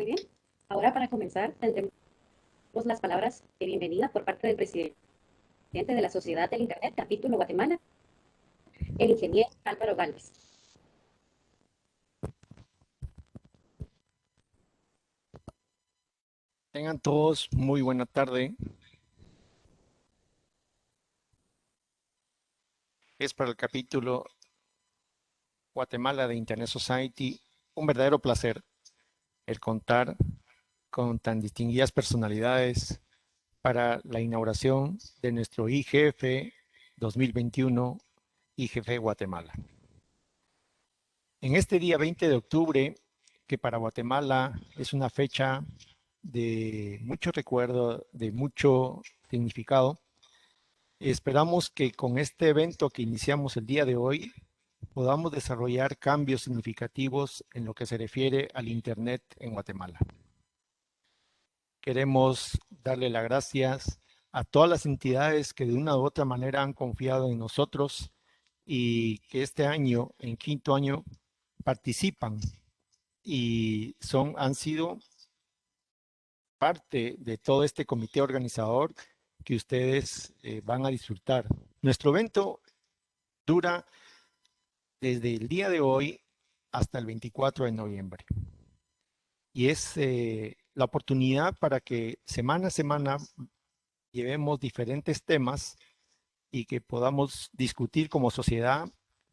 Muy bien. Ahora para comenzar, tendremos las palabras de bienvenida por parte del presidente de la Sociedad del Internet, capítulo Guatemala, el ingeniero Álvaro Galvez. Tengan todos muy buena tarde. Es para el capítulo Guatemala de Internet Society un verdadero placer el contar con tan distinguidas personalidades para la inauguración de nuestro IGF 2021, IGF Guatemala. En este día 20 de octubre, que para Guatemala es una fecha de mucho recuerdo, de mucho significado, esperamos que con este evento que iniciamos el día de hoy podamos desarrollar cambios significativos en lo que se refiere al Internet en Guatemala. Queremos darle las gracias a todas las entidades que de una u otra manera han confiado en nosotros y que este año, en quinto año, participan y han sido parte de todo este comité organizador que ustedes van a disfrutar. Nuestro evento dura desde el día de hoy hasta el 24 de noviembre. Y es la oportunidad para que semana a semana llevemos diferentes temas y que podamos discutir como sociedad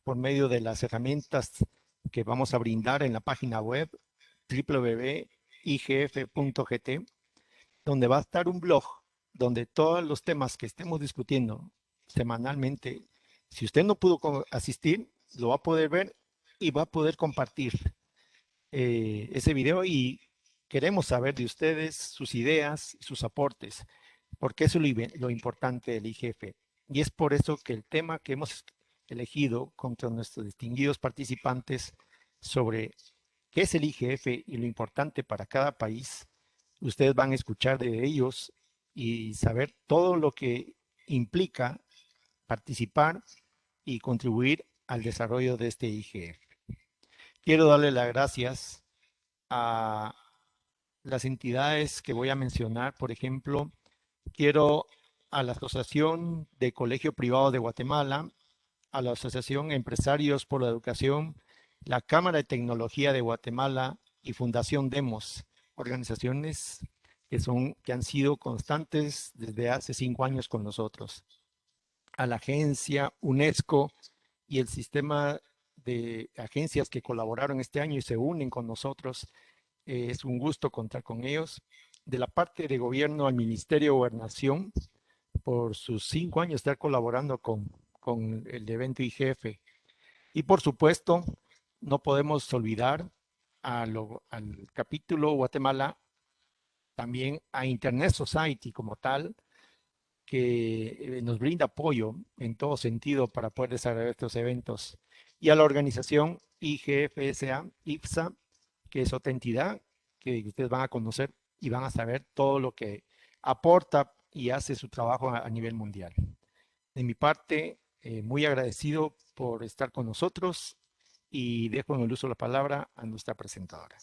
por medio de las herramientas que vamos a brindar en la página web www.igf.gt, donde va a estar un blog donde todos los temas que estemos discutiendo semanalmente, si usted no pudo asistir, lo va a poder ver y va a poder compartir ese video y queremos saber de ustedes sus ideas, sus aportes, porque eso es lo importante del IGF. Y es por eso que el tema que hemos elegido contra nuestros distinguidos participantes sobre qué es el IGF y lo importante para cada país, ustedes van a escuchar de ellos y saber todo lo que implica participar y contribuir al desarrollo de este IGF. Quiero darle las gracias a las entidades que voy a mencionar. Por ejemplo, quiero a la Asociación de Colegio Privado de Guatemala, a la Asociación Empresarios por la Educación, la Cámara de Tecnología de Guatemala y Fundación Demos, organizaciones que han sido constantes desde hace 5 años con nosotros. A la agencia UNESCO y el sistema de agencias que colaboraron este año y se unen con nosotros. Es un gusto contar con ellos. De la parte de gobierno al Ministerio de Gobernación, por sus 5 años estar colaborando con el evento IGF. Y por supuesto, no podemos olvidar al capítulo Guatemala, también a Internet Society como tal, que nos brinda apoyo en todo sentido para poder desarrollar estos eventos. Y a la organización IGFSA, IFSA, que es otra entidad que ustedes van a conocer y van a saber todo lo que aporta y hace su trabajo a nivel mundial. De mi parte, muy agradecido por estar con nosotros y dejo en el uso la palabra a nuestra presentadora.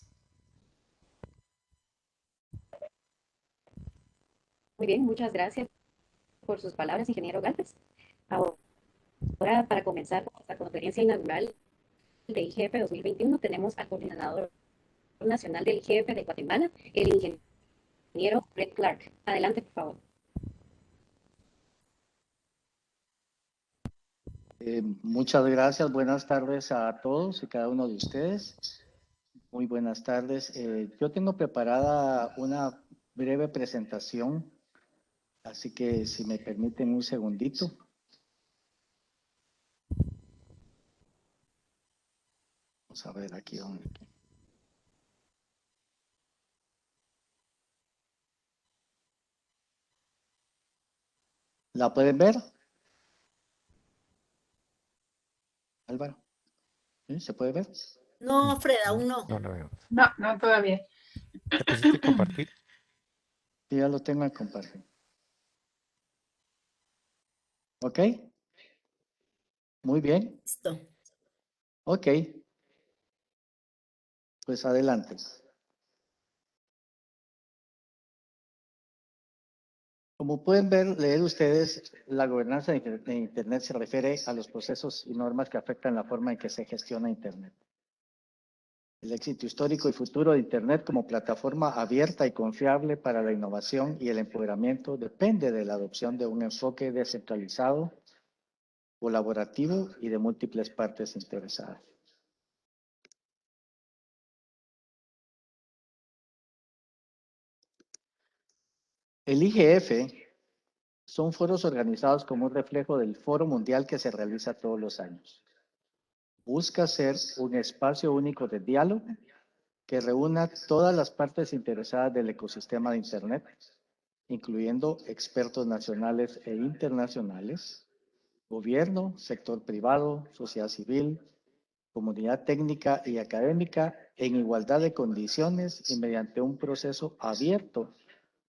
Muy bien, muchas gracias por sus palabras, ingeniero Galvez. Ahora, para comenzar con esta conferencia inaugural de IGF 2021, tenemos al coordinador nacional del IGF de Guatemala, el ingeniero Brett Clark. Adelante, por favor. Muchas gracias, buenas tardes a todos y cada uno de ustedes. Muy buenas tardes. Yo tengo preparada una breve presentación, así que si me permiten un segundito. Vamos a ver aquí dónde. ¿La pueden ver? Álvaro, ¿sí? ¿Se puede ver? No, Fred, aún no. No lo veo. No, no todavía. ¿Te pusiste a compartir? Sí, ya lo tengo en compartir. ¿Ok? Muy bien. Listo. Ok. Pues adelante. Como pueden leer ustedes, la gobernanza de Internet se refiere a los procesos y normas que afectan la forma en que se gestiona Internet. El éxito histórico y futuro de Internet como plataforma abierta y confiable para la innovación y el empoderamiento depende de la adopción de un enfoque descentralizado, colaborativo y de múltiples partes interesadas. El IGF son foros organizados como un reflejo del Foro Mundial que se realiza todos los años. Busca ser un espacio único de diálogo que reúna todas las partes interesadas del ecosistema de Internet, incluyendo expertos nacionales e internacionales, gobierno, sector privado, sociedad civil, comunidad técnica y académica en igualdad de condiciones y mediante un proceso abierto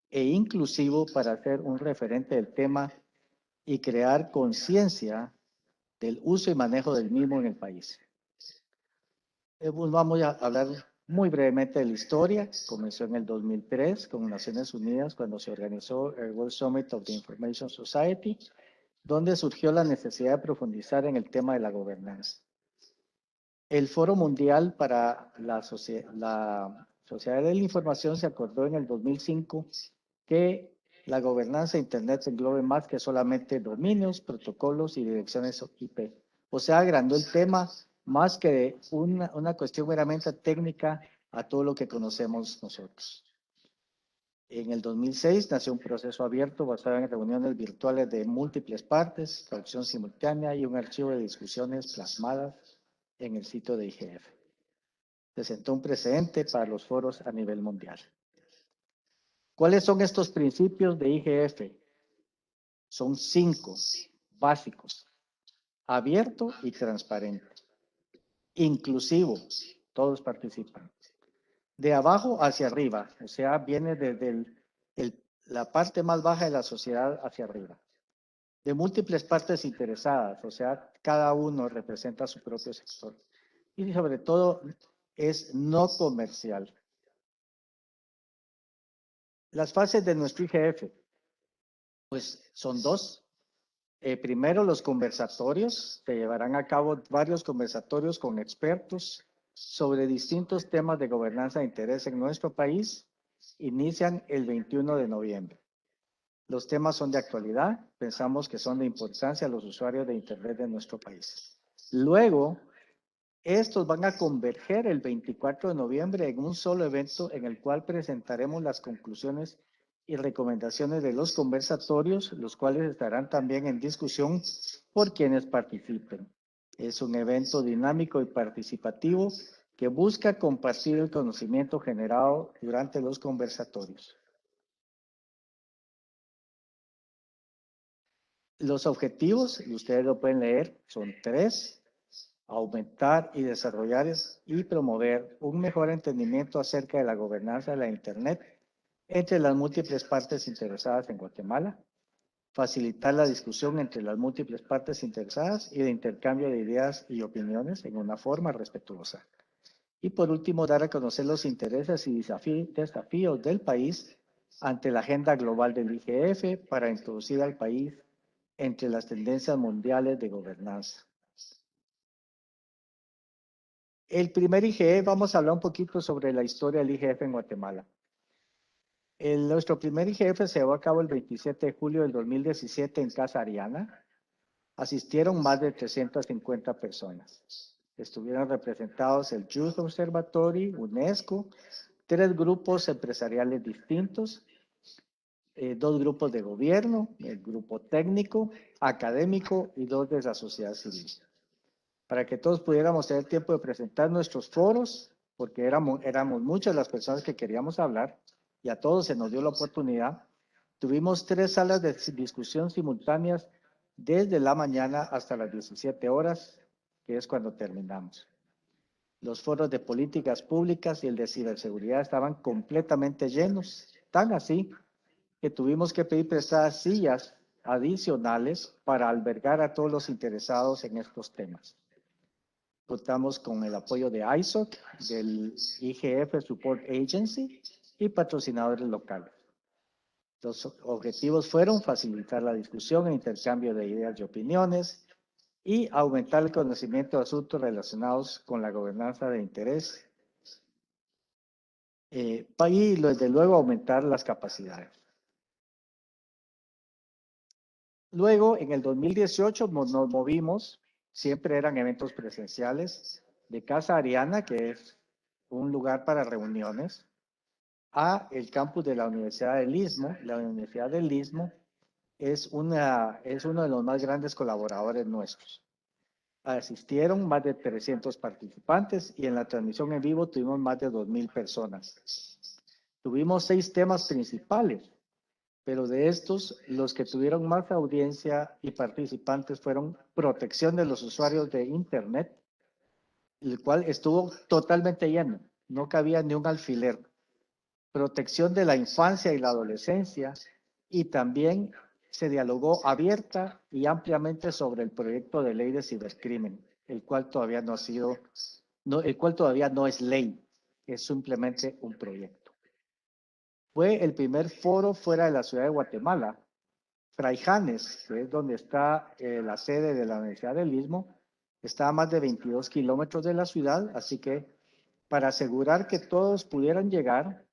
e inclusivo para hacer un referente del tema y crear conciencia del uso y manejo del mismo en el país. Vamos a hablar muy brevemente de la historia. Comenzó en el 2003 con Naciones Unidas cuando se organizó el World Summit of the Information Society, donde surgió la necesidad de profundizar en el tema de la gobernanza. El Foro Mundial para la Sociedad de la Información se acordó en el 2005 que la gobernanza de Internet englobe más que solamente dominios, protocolos y direcciones IP. O sea, agrandó el tema más que una cuestión meramente técnica a todo lo que conocemos nosotros. En el 2006 nació un proceso abierto basado en reuniones virtuales de múltiples partes, traducción simultánea y un archivo de discusiones plasmadas en el sitio de IGF. Se sentó un precedente para los foros a nivel mundial. ¿Cuáles son estos principios de IGF? Son 5 básicos: abierto y transparente, inclusivo, todos participan, de abajo hacia arriba, o sea, viene desde la parte más baja de la sociedad hacia arriba, de múltiples partes interesadas, o sea, cada uno representa su propio sector, y sobre todo es no comercial. Las fases de nuestro IGF, pues son 2. Primero, los conversatorios. Se llevarán a cabo varios conversatorios con expertos sobre distintos temas de gobernanza de interés en nuestro país. Inician el 21 de noviembre. Los temas son de actualidad. Pensamos que son de importancia a los usuarios de Internet de nuestro país. Luego, estos van a converger el 24 de noviembre en un solo evento en el cual presentaremos las conclusiones y recomendaciones de los conversatorios, los cuales estarán también en discusión por quienes participen. Es un evento dinámico y participativo que busca compartir el conocimiento generado durante los conversatorios. Los objetivos, y ustedes lo pueden leer, son 3. Aumentar y desarrollar y promover un mejor entendimiento acerca de la gobernanza de la Internet entre las múltiples partes interesadas en Guatemala, facilitar la discusión entre las múltiples partes interesadas y de intercambio de ideas y opiniones en una forma respetuosa. Y por último, dar a conocer los intereses y desafíos del país ante la agenda global del IGF para introducir al país entre las tendencias mundiales de gobernanza. El primer IGF, vamos a hablar un poquito sobre la historia del IGF en Guatemala. Nuestro primer IGF se llevó a cabo el 27 de julio del 2017 en Casa Ariana. Asistieron más de 350 personas. Estuvieron representados el Youth Observatory, UNESCO, 3 grupos empresariales distintos, 2 grupos de gobierno, el grupo técnico, académico y 2 de la sociedad civil. Para que todos pudiéramos tener tiempo de presentar nuestros foros, porque éramos muchas las personas que queríamos hablar y a todos se nos dio la oportunidad. Tuvimos 3 salas de discusión simultáneas desde la mañana hasta las 17 horas, que es cuando terminamos. Los foros de políticas públicas y el de ciberseguridad estaban completamente llenos, tan así que tuvimos que pedir prestadas sillas adicionales para albergar a todos los interesados en estos temas. Contamos con el apoyo de ISOC, del IGF Support Agency y patrocinadores locales. Los objetivos fueron facilitar la discusión e intercambio de ideas y opiniones y aumentar el conocimiento de asuntos relacionados con la gobernanza de interés y desde luego aumentar las capacidades. Luego, en el 2018 nos movimos, siempre eran eventos presenciales, de Casa Ariana, que es un lugar para reuniones, a el campus de la Universidad del Istmo. La Universidad del Istmo es uno de los más grandes colaboradores nuestros. Asistieron más de 300 participantes y en la transmisión en vivo tuvimos más de 2,000 personas. Tuvimos 6 temas principales, pero de estos, los que tuvieron más audiencia y participantes fueron protección de los usuarios de Internet, el cual estuvo totalmente lleno, no cabía ni un alfiler. Protección de la infancia y la adolescencia, y también se dialogó abierta y ampliamente sobre el proyecto de ley de cibercrimen, el cual todavía no es ley, es simplemente un proyecto. Fue el primer foro fuera de la ciudad de Guatemala. Fraijanes, que es donde está la sede de la Universidad del Istmo, está a más de 22 kilómetros de la ciudad, así que para asegurar que todos pudieran llegar,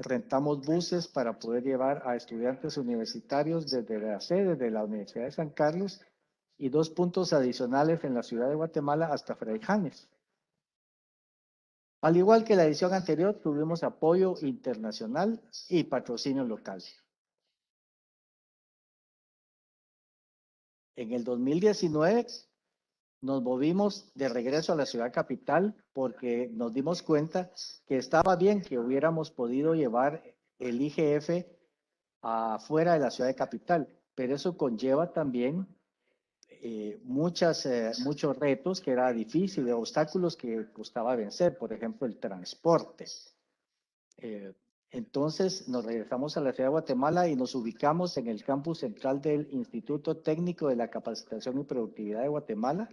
rentamos buses para poder llevar a estudiantes universitarios desde la sede de la Universidad de San Carlos y 2 puntos adicionales en la ciudad de Guatemala hasta Fraijanes. Al igual que la edición anterior, tuvimos apoyo internacional y patrocinio local. En el 2019 nos movimos de regreso a la ciudad capital porque nos dimos cuenta que estaba bien que hubiéramos podido llevar el IGF afuera de la ciudad de capital, pero eso conlleva también muchos retos que era difícil, obstáculos que costaba vencer, por ejemplo el transporte. Entonces nos regresamos a la ciudad de Guatemala y nos ubicamos en el campus central del Instituto Técnico de la Capacitación y Productividad de Guatemala,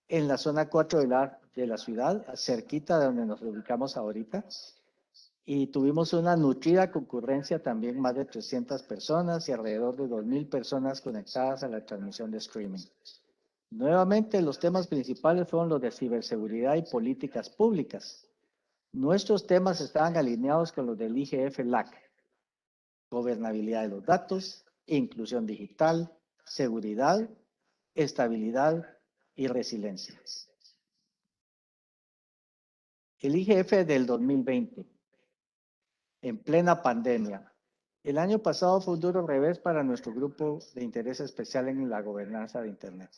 en la zona 4 de la ciudad, cerquita de donde nos ubicamos ahorita. Y tuvimos una nutrida concurrencia, también más de 300 personas y alrededor de 2,000 personas conectadas a la transmisión de streaming. Nuevamente, los temas principales fueron los de ciberseguridad y políticas públicas. Nuestros temas estaban alineados con los del IGF-LAC: gobernabilidad de los datos, inclusión digital, seguridad, estabilidad y resiliencia. El IGF del 2020, en plena pandemia. El año pasado fue un duro revés para nuestro grupo de interés especial en la gobernanza de Internet.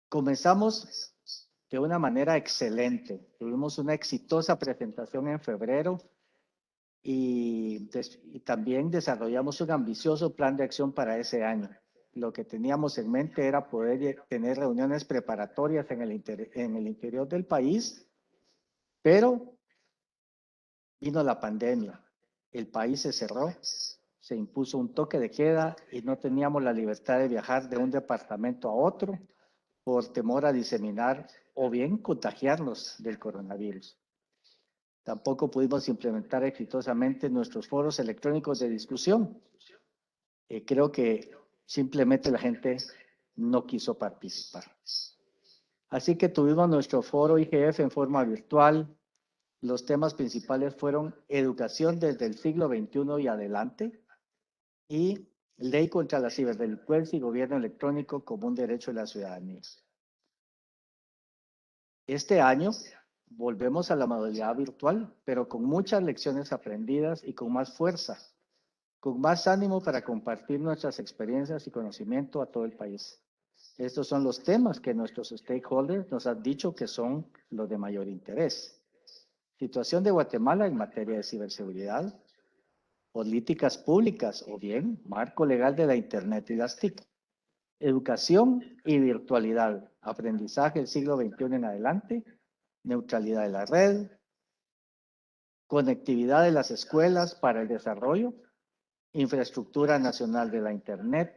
Comenzamos de una manera excelente. Tuvimos una exitosa presentación en febrero y también desarrollamos un ambicioso plan de acción para ese año. Lo que teníamos en mente era poder tener reuniones preparatorias en el interior del país, pero vino la pandemia, el país se cerró, se impuso un toque de queda y no teníamos la libertad de viajar de un departamento a otro por temor a diseminar o bien contagiarnos del coronavirus. Tampoco pudimos implementar exitosamente nuestros foros electrónicos de discusión. Creo que simplemente la gente no quiso participar. Así que tuvimos nuestro foro IGF en forma virtual. Los temas principales fueron educación desde el siglo XXI y adelante y ley contra la ciberdelincuencia y gobierno electrónico como un derecho de la ciudadanía. Este año volvemos a la modalidad virtual, pero con muchas lecciones aprendidas y con más fuerza, con más ánimo para compartir nuestras experiencias y conocimiento a todo el país. Estos son los temas que nuestros stakeholders nos han dicho que son los de mayor interés. Situación de Guatemala en materia de ciberseguridad, políticas públicas o bien marco legal de la Internet y las TIC, educación y virtualidad, aprendizaje del siglo XXI en adelante, neutralidad de la red, conectividad de las escuelas para el desarrollo, infraestructura nacional de la Internet.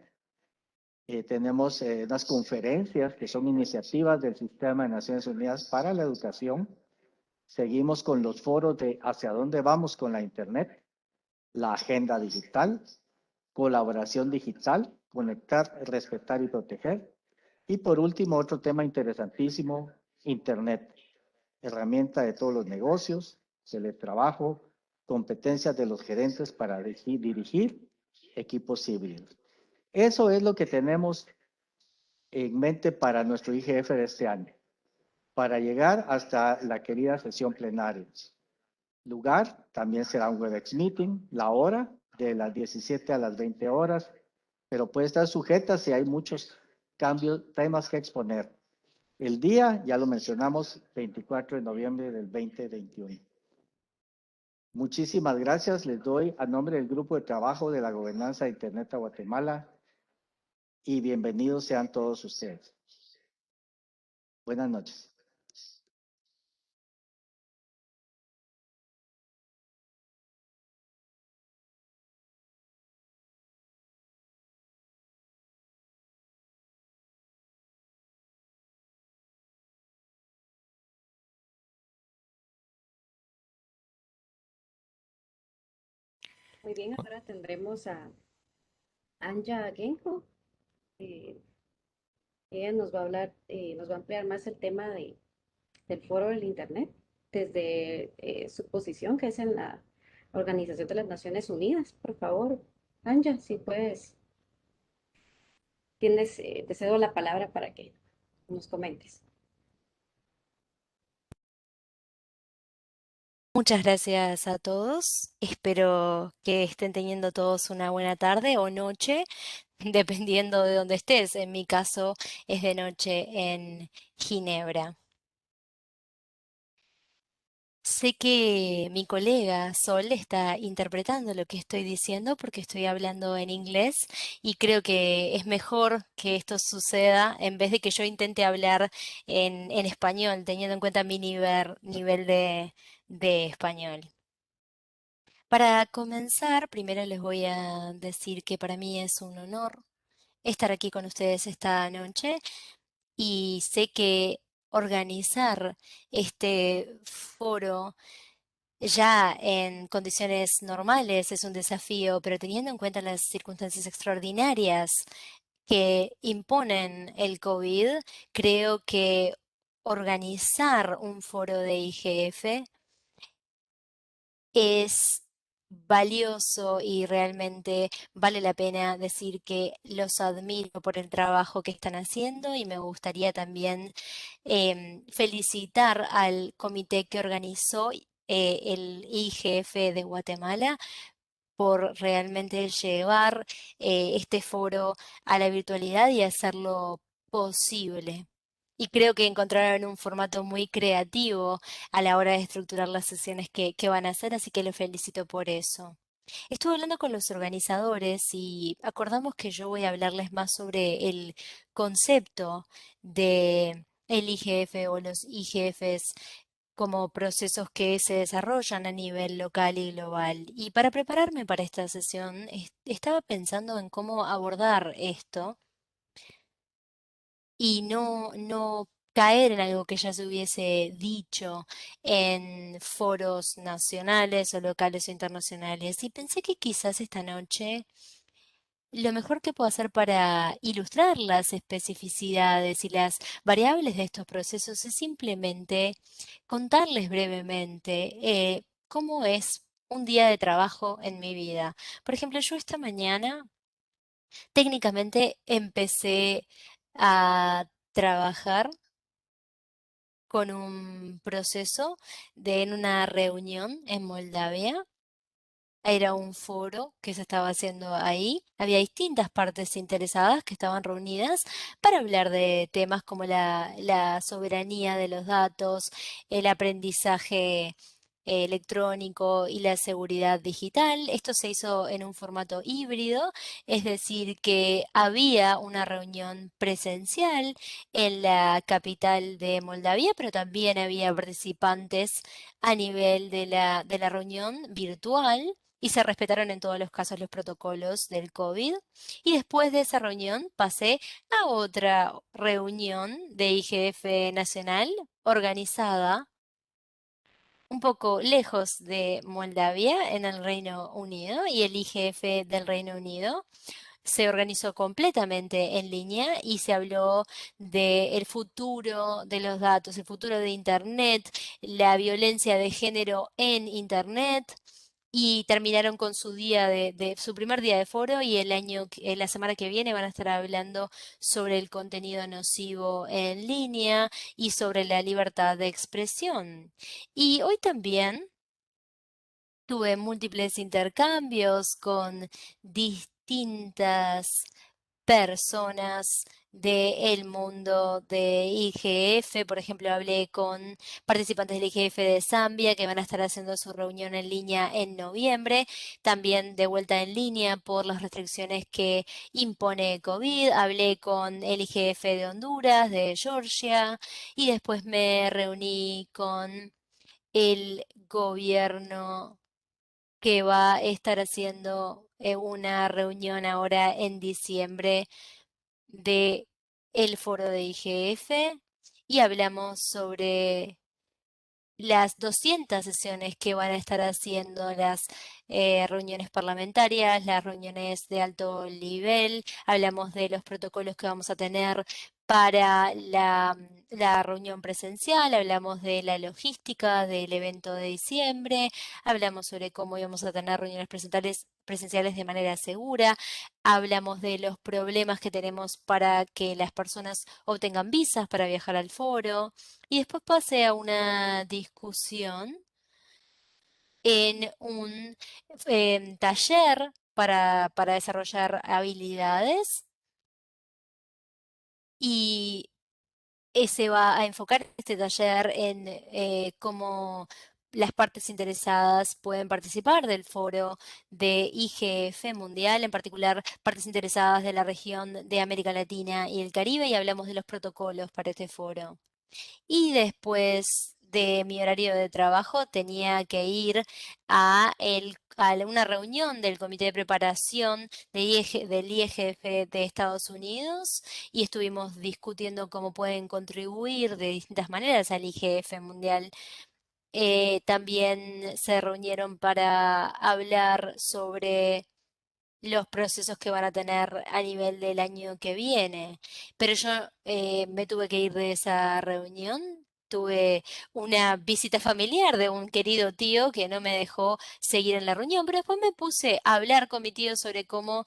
Tenemos unas conferencias que son iniciativas del Sistema de Naciones Unidas para la Educación. Seguimos con los foros de hacia dónde vamos con la Internet, la agenda digital, colaboración digital, conectar, respetar y proteger. Y por último, otro tema interesantísimo, Internet, herramienta de todos los negocios, teletrabajo, competencias de los gerentes para dirigir equipos híbridos. Eso es lo que tenemos en mente para nuestro IGF de este año, para llegar hasta la querida sesión plenaria. Lugar, también será un WebEx Meeting, la hora de las 17 a las 20 horas, pero puede estar sujeta si hay muchos cambios, temas que exponer. El día, ya lo mencionamos, 24 de noviembre del 2021. Muchísimas gracias. Les doy a nombre del Grupo de Trabajo de la Gobernanza de Internet a Guatemala y bienvenidos sean todos ustedes. Buenas noches. Muy bien, ahora tendremos a Anja Genko. Eh, Ella nos va a hablar, nos va a ampliar más el tema del foro del Internet desde su posición, que es en la Organización de las Naciones Unidas. Por favor, Anja, si puedes, te cedo la palabra para que nos comentes. Muchas gracias a todos. Espero que estén teniendo todos una buena tarde o noche, dependiendo de dónde estés. En mi caso es de noche en Ginebra. Sé que mi colega Sol está interpretando lo que estoy diciendo porque estoy hablando en inglés y creo que es mejor que esto suceda en vez de que yo intente hablar en español, teniendo en cuenta mi nivel de español. Para comenzar, primero les voy a decir que para mí es un honor estar aquí con ustedes esta noche y sé que organizar este foro ya en condiciones normales es un desafío, pero teniendo en cuenta las circunstancias extraordinarias que imponen el COVID, creo que organizar un foro de IGF es valioso y realmente vale la pena decir que los admiro por el trabajo que están haciendo y me gustaría también felicitar al comité que organizó el IGF de Guatemala por realmente llevar este foro a la virtualidad y hacerlo posible. Y creo que encontraron un formato muy creativo a la hora de estructurar las sesiones que van a hacer, así que los felicito por eso. Estuve hablando con los organizadores y acordamos que yo voy a hablarles más sobre el concepto de el IGF o los IGFs como procesos que se desarrollan a nivel local y global. Y para prepararme para esta sesión, estaba pensando en cómo abordar esto y no caer en algo que ya se hubiese dicho en foros nacionales o locales o internacionales. Y pensé que quizás esta noche lo mejor que puedo hacer para ilustrar las especificidades y las variables de estos procesos es simplemente contarles brevemente cómo es un día de trabajo en mi vida. Por ejemplo, yo esta mañana técnicamente empecé a trabajar con un proceso en una reunión en Moldavia. Era un foro que se estaba haciendo ahí. Había distintas partes interesadas que estaban reunidas para hablar de temas como la soberanía de los datos, el aprendizaje electrónico y la seguridad digital. Esto se hizo en un formato híbrido, es decir, que había una reunión presencial en la capital de Moldavia, pero también había participantes a nivel de la reunión virtual y se respetaron en todos los casos los protocolos del COVID. Y después de esa reunión pasé a otra reunión de IGF nacional organizada un poco lejos de Moldavia, en el Reino Unido, y el IGF del Reino Unido se organizó completamente en línea y se habló del futuro de los datos, el futuro de Internet, la violencia de género en Internet. Y terminaron con su día su primer día de foro, y la semana que viene van a estar hablando sobre el contenido nocivo en línea y sobre la libertad de expresión. Y hoy también tuve múltiples intercambios con distintas personas del mundo de IGF. Por ejemplo, hablé con participantes del IGF de Zambia que van a estar haciendo su reunión en línea en noviembre, también de vuelta en línea por las restricciones que impone COVID. Hablé con el IGF de Honduras, de Georgia, y después me reuní con el gobierno que va a estar haciendo una reunión ahora en diciembre de el foro de IGF, y hablamos sobre las 200 sesiones que van a estar haciendo, las reuniones parlamentarias, las reuniones de alto nivel. Hablamos de los protocolos que vamos a tener para la reunión presencial, hablamos de la logística del evento de diciembre, hablamos sobre cómo íbamos a tener reuniones presenciales de manera segura, hablamos de los problemas que tenemos para que las personas obtengan visas para viajar al foro. Y después pasé a una discusión en un taller para desarrollar habilidades, y se va a enfocar este taller en cómo las partes interesadas pueden participar del foro de IGF mundial, en particular partes interesadas de la región de América Latina y el Caribe, y hablamos de los protocolos para este foro. Y después de mi horario de trabajo tenía que ir a una reunión del Comité de Preparación del IEGF de Estados Unidos, y estuvimos discutiendo cómo pueden contribuir de distintas maneras al IGF mundial. También se reunieron para hablar sobre los procesos que van a tener a nivel del año que viene. Pero yo me tuve que ir de esa reunión. Tuve una visita familiar de un querido tío que no me dejó seguir en la reunión, pero después me puse a hablar con mi tío sobre cómo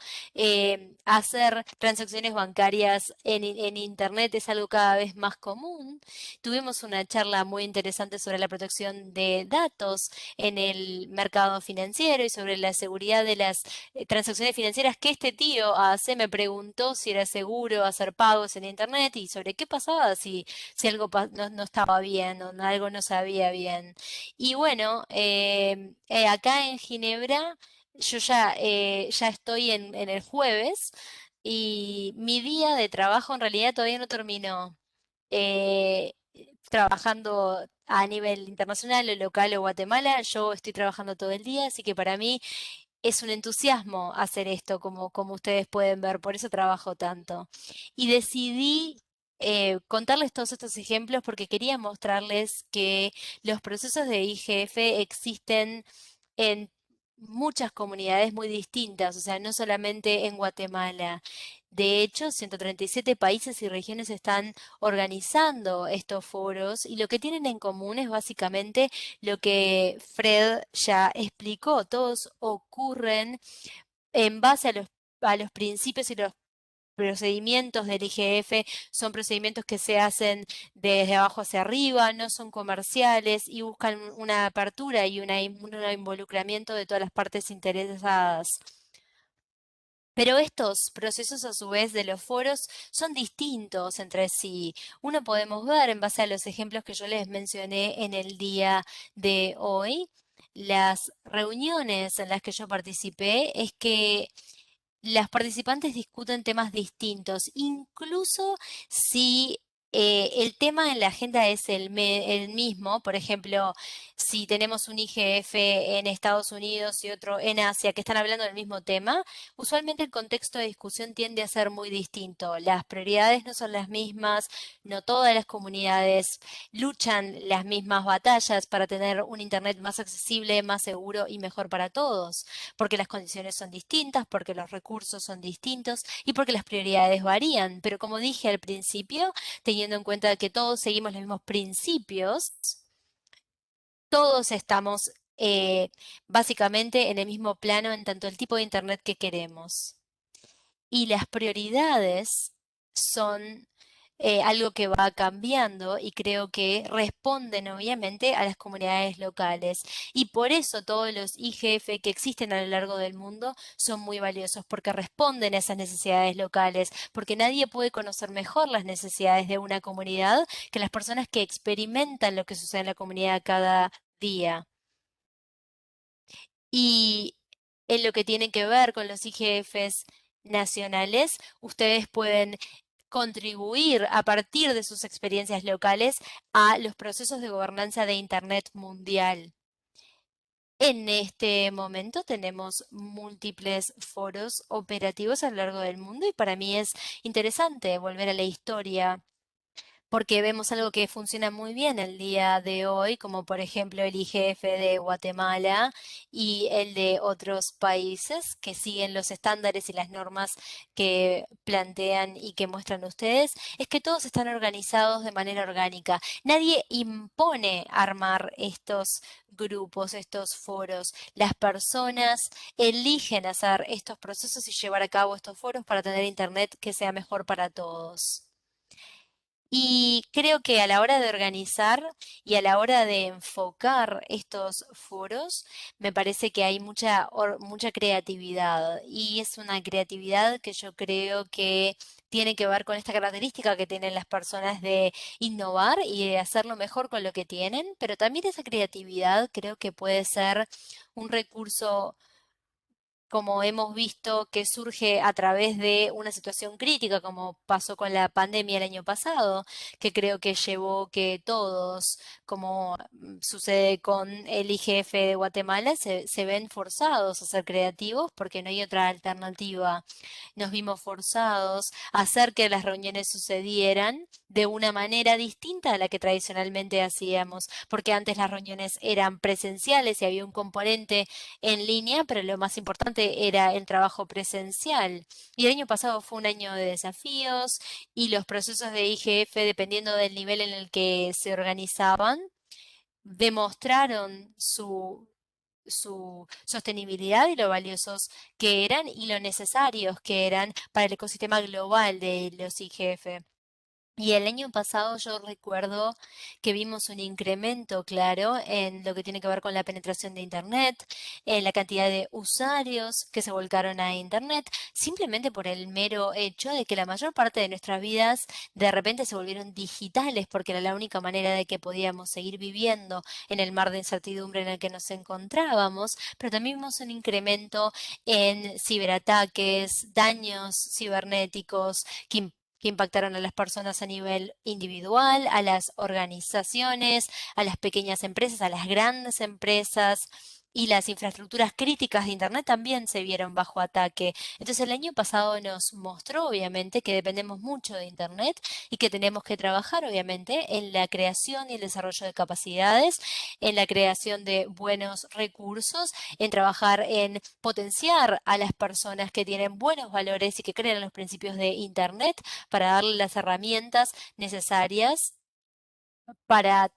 hacer transacciones bancarias en Internet es algo cada vez más común. Tuvimos una charla muy interesante sobre la protección de datos en el mercado financiero y sobre la seguridad de las transacciones financieras que este tío hace. Me preguntó si era seguro hacer pagos en Internet y sobre qué pasaba si algo no estaba bien o algo no sabía bien. Y bueno, acá en Ginebra yo ya estoy en el jueves, y mi día de trabajo en realidad todavía no terminó. eh, Trabajando a nivel internacional o local o Guatemala, yo estoy trabajando todo el día, así que para mí es un entusiasmo hacer esto, como ustedes pueden ver, por eso trabajo tanto. Y decidí contarles todos estos ejemplos porque quería mostrarles que los procesos de IGF existen en muchas comunidades muy distintas, o sea, no solamente en Guatemala. De hecho, 137 países y regiones están organizando estos foros, y lo que tienen en común es básicamente lo que Fred ya explicó. Todos ocurren en base a los principios y los procedimientos del IGF. Son procedimientos que se hacen desde abajo hacia arriba, no son comerciales y buscan una apertura y un involucramiento de todas las partes interesadas. Pero estos procesos, a su vez, de los foros son distintos entre sí. Uno podemos ver, en base a los ejemplos que yo les mencioné en el día de hoy, las reuniones en las que yo participé, es que las participantes discuten temas distintos, incluso si el tema en la agenda es el mismo. Por ejemplo, si tenemos un IGF en Estados Unidos y otro en Asia que están hablando del mismo tema, usualmente el contexto de discusión tiende a ser muy distinto. Las prioridades no son las mismas, no todas las comunidades luchan las mismas batallas para tener un Internet más accesible, más seguro y mejor para todos, porque las condiciones son distintas, porque los recursos son distintos y porque las prioridades varían. Pero como dije al principio, teniendo en cuenta que todos seguimos los mismos principios, todos estamos básicamente en el mismo plano en tanto el tipo de Internet que queremos. Y las prioridades son algo que va cambiando y creo que responden obviamente a las comunidades locales. Y por eso todos los IGF que existen a lo largo del mundo son muy valiosos, porque responden a esas necesidades locales, porque nadie puede conocer mejor las necesidades de una comunidad que las personas que experimentan lo que sucede en la comunidad cada día. Y en lo que tiene que ver con los IGFs nacionales, ustedes pueden contribuir a partir de sus experiencias locales a los procesos de gobernanza de Internet mundial. En este momento tenemos múltiples foros operativos a lo largo del mundo y para mí es interesante volver a la historia porque vemos algo que funciona muy bien el día de hoy, como por ejemplo el IGF de Guatemala y el de otros países que siguen los estándares y las normas que plantean y que muestran ustedes, es que todos están organizados de manera orgánica. Nadie impone armar estos grupos, estos foros. Las personas eligen hacer estos procesos y llevar a cabo estos foros para tener Internet que sea mejor para todos. Y creo que a la hora de organizar y a la hora de enfocar estos foros, me parece que hay mucha creatividad y es una creatividad que yo creo que tiene que ver con esta característica que tienen las personas de innovar y de hacerlo mejor con lo que tienen, pero también esa creatividad creo que puede ser un recurso como hemos visto que surge a través de una situación crítica, como pasó con la pandemia el año pasado, que creo que llevó que todos, como sucede con el IGF de Guatemala, se ven forzados a ser creativos porque no hay otra alternativa. Nos vimos forzados a hacer que las reuniones sucedieran de una manera distinta a la que tradicionalmente hacíamos, porque antes las reuniones eran presenciales y había un componente en línea, pero lo más importante era el trabajo presencial. Y el año pasado fue un año de desafíos y los procesos de IGF, dependiendo del nivel en el que se organizaban, demostraron su sostenibilidad y lo valiosos que eran y lo necesarios que eran para el ecosistema global de los IGF. Y el año pasado yo recuerdo que vimos un incremento claro en lo que tiene que ver con la penetración de Internet, en la cantidad de usuarios que se volcaron a Internet, simplemente por el mero hecho de que la mayor parte de nuestras vidas de repente se volvieron digitales, porque era la única manera de que podíamos seguir viviendo en el mar de incertidumbre en el que nos encontrábamos, pero también vimos un incremento en ciberataques, daños cibernéticos que impactaron a las personas a nivel individual, a las organizaciones, a las pequeñas empresas, a las grandes empresas. Y las infraestructuras críticas de Internet también se vieron bajo ataque. Entonces el año pasado nos mostró obviamente que dependemos mucho de Internet y que tenemos que trabajar obviamente en la creación y el desarrollo de capacidades, en la creación de buenos recursos, en trabajar en potenciar a las personas que tienen buenos valores y que creen en los principios de Internet para darle las herramientas necesarias para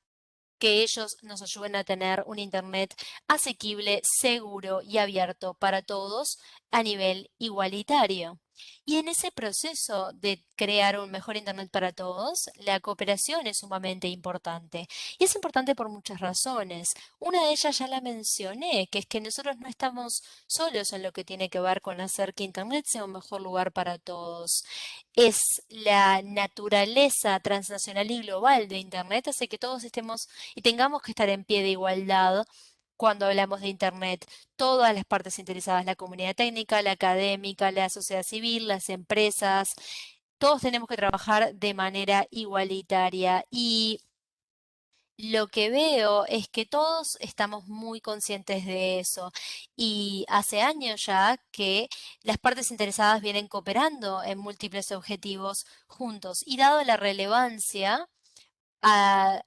que ellos nos ayuden a tener un Internet asequible, seguro y abierto para todos a nivel igualitario. Y en ese proceso de crear un mejor Internet para todos, la cooperación es sumamente importante. Y es importante por muchas razones. Una de ellas ya la mencioné, que es que nosotros no estamos solos en lo que tiene que ver con hacer que Internet sea un mejor lugar para todos. Es la naturaleza transnacional y global de Internet, hace que todos estemos y tengamos que estar en pie de igualdad cuando hablamos de Internet. Todas las partes interesadas, la comunidad técnica, la académica, la sociedad civil, las empresas, todos tenemos que trabajar de manera igualitaria y lo que veo es que todos estamos muy conscientes de eso y hace años ya que las partes interesadas vienen cooperando en múltiples objetivos juntos y dado la relevancia, ah,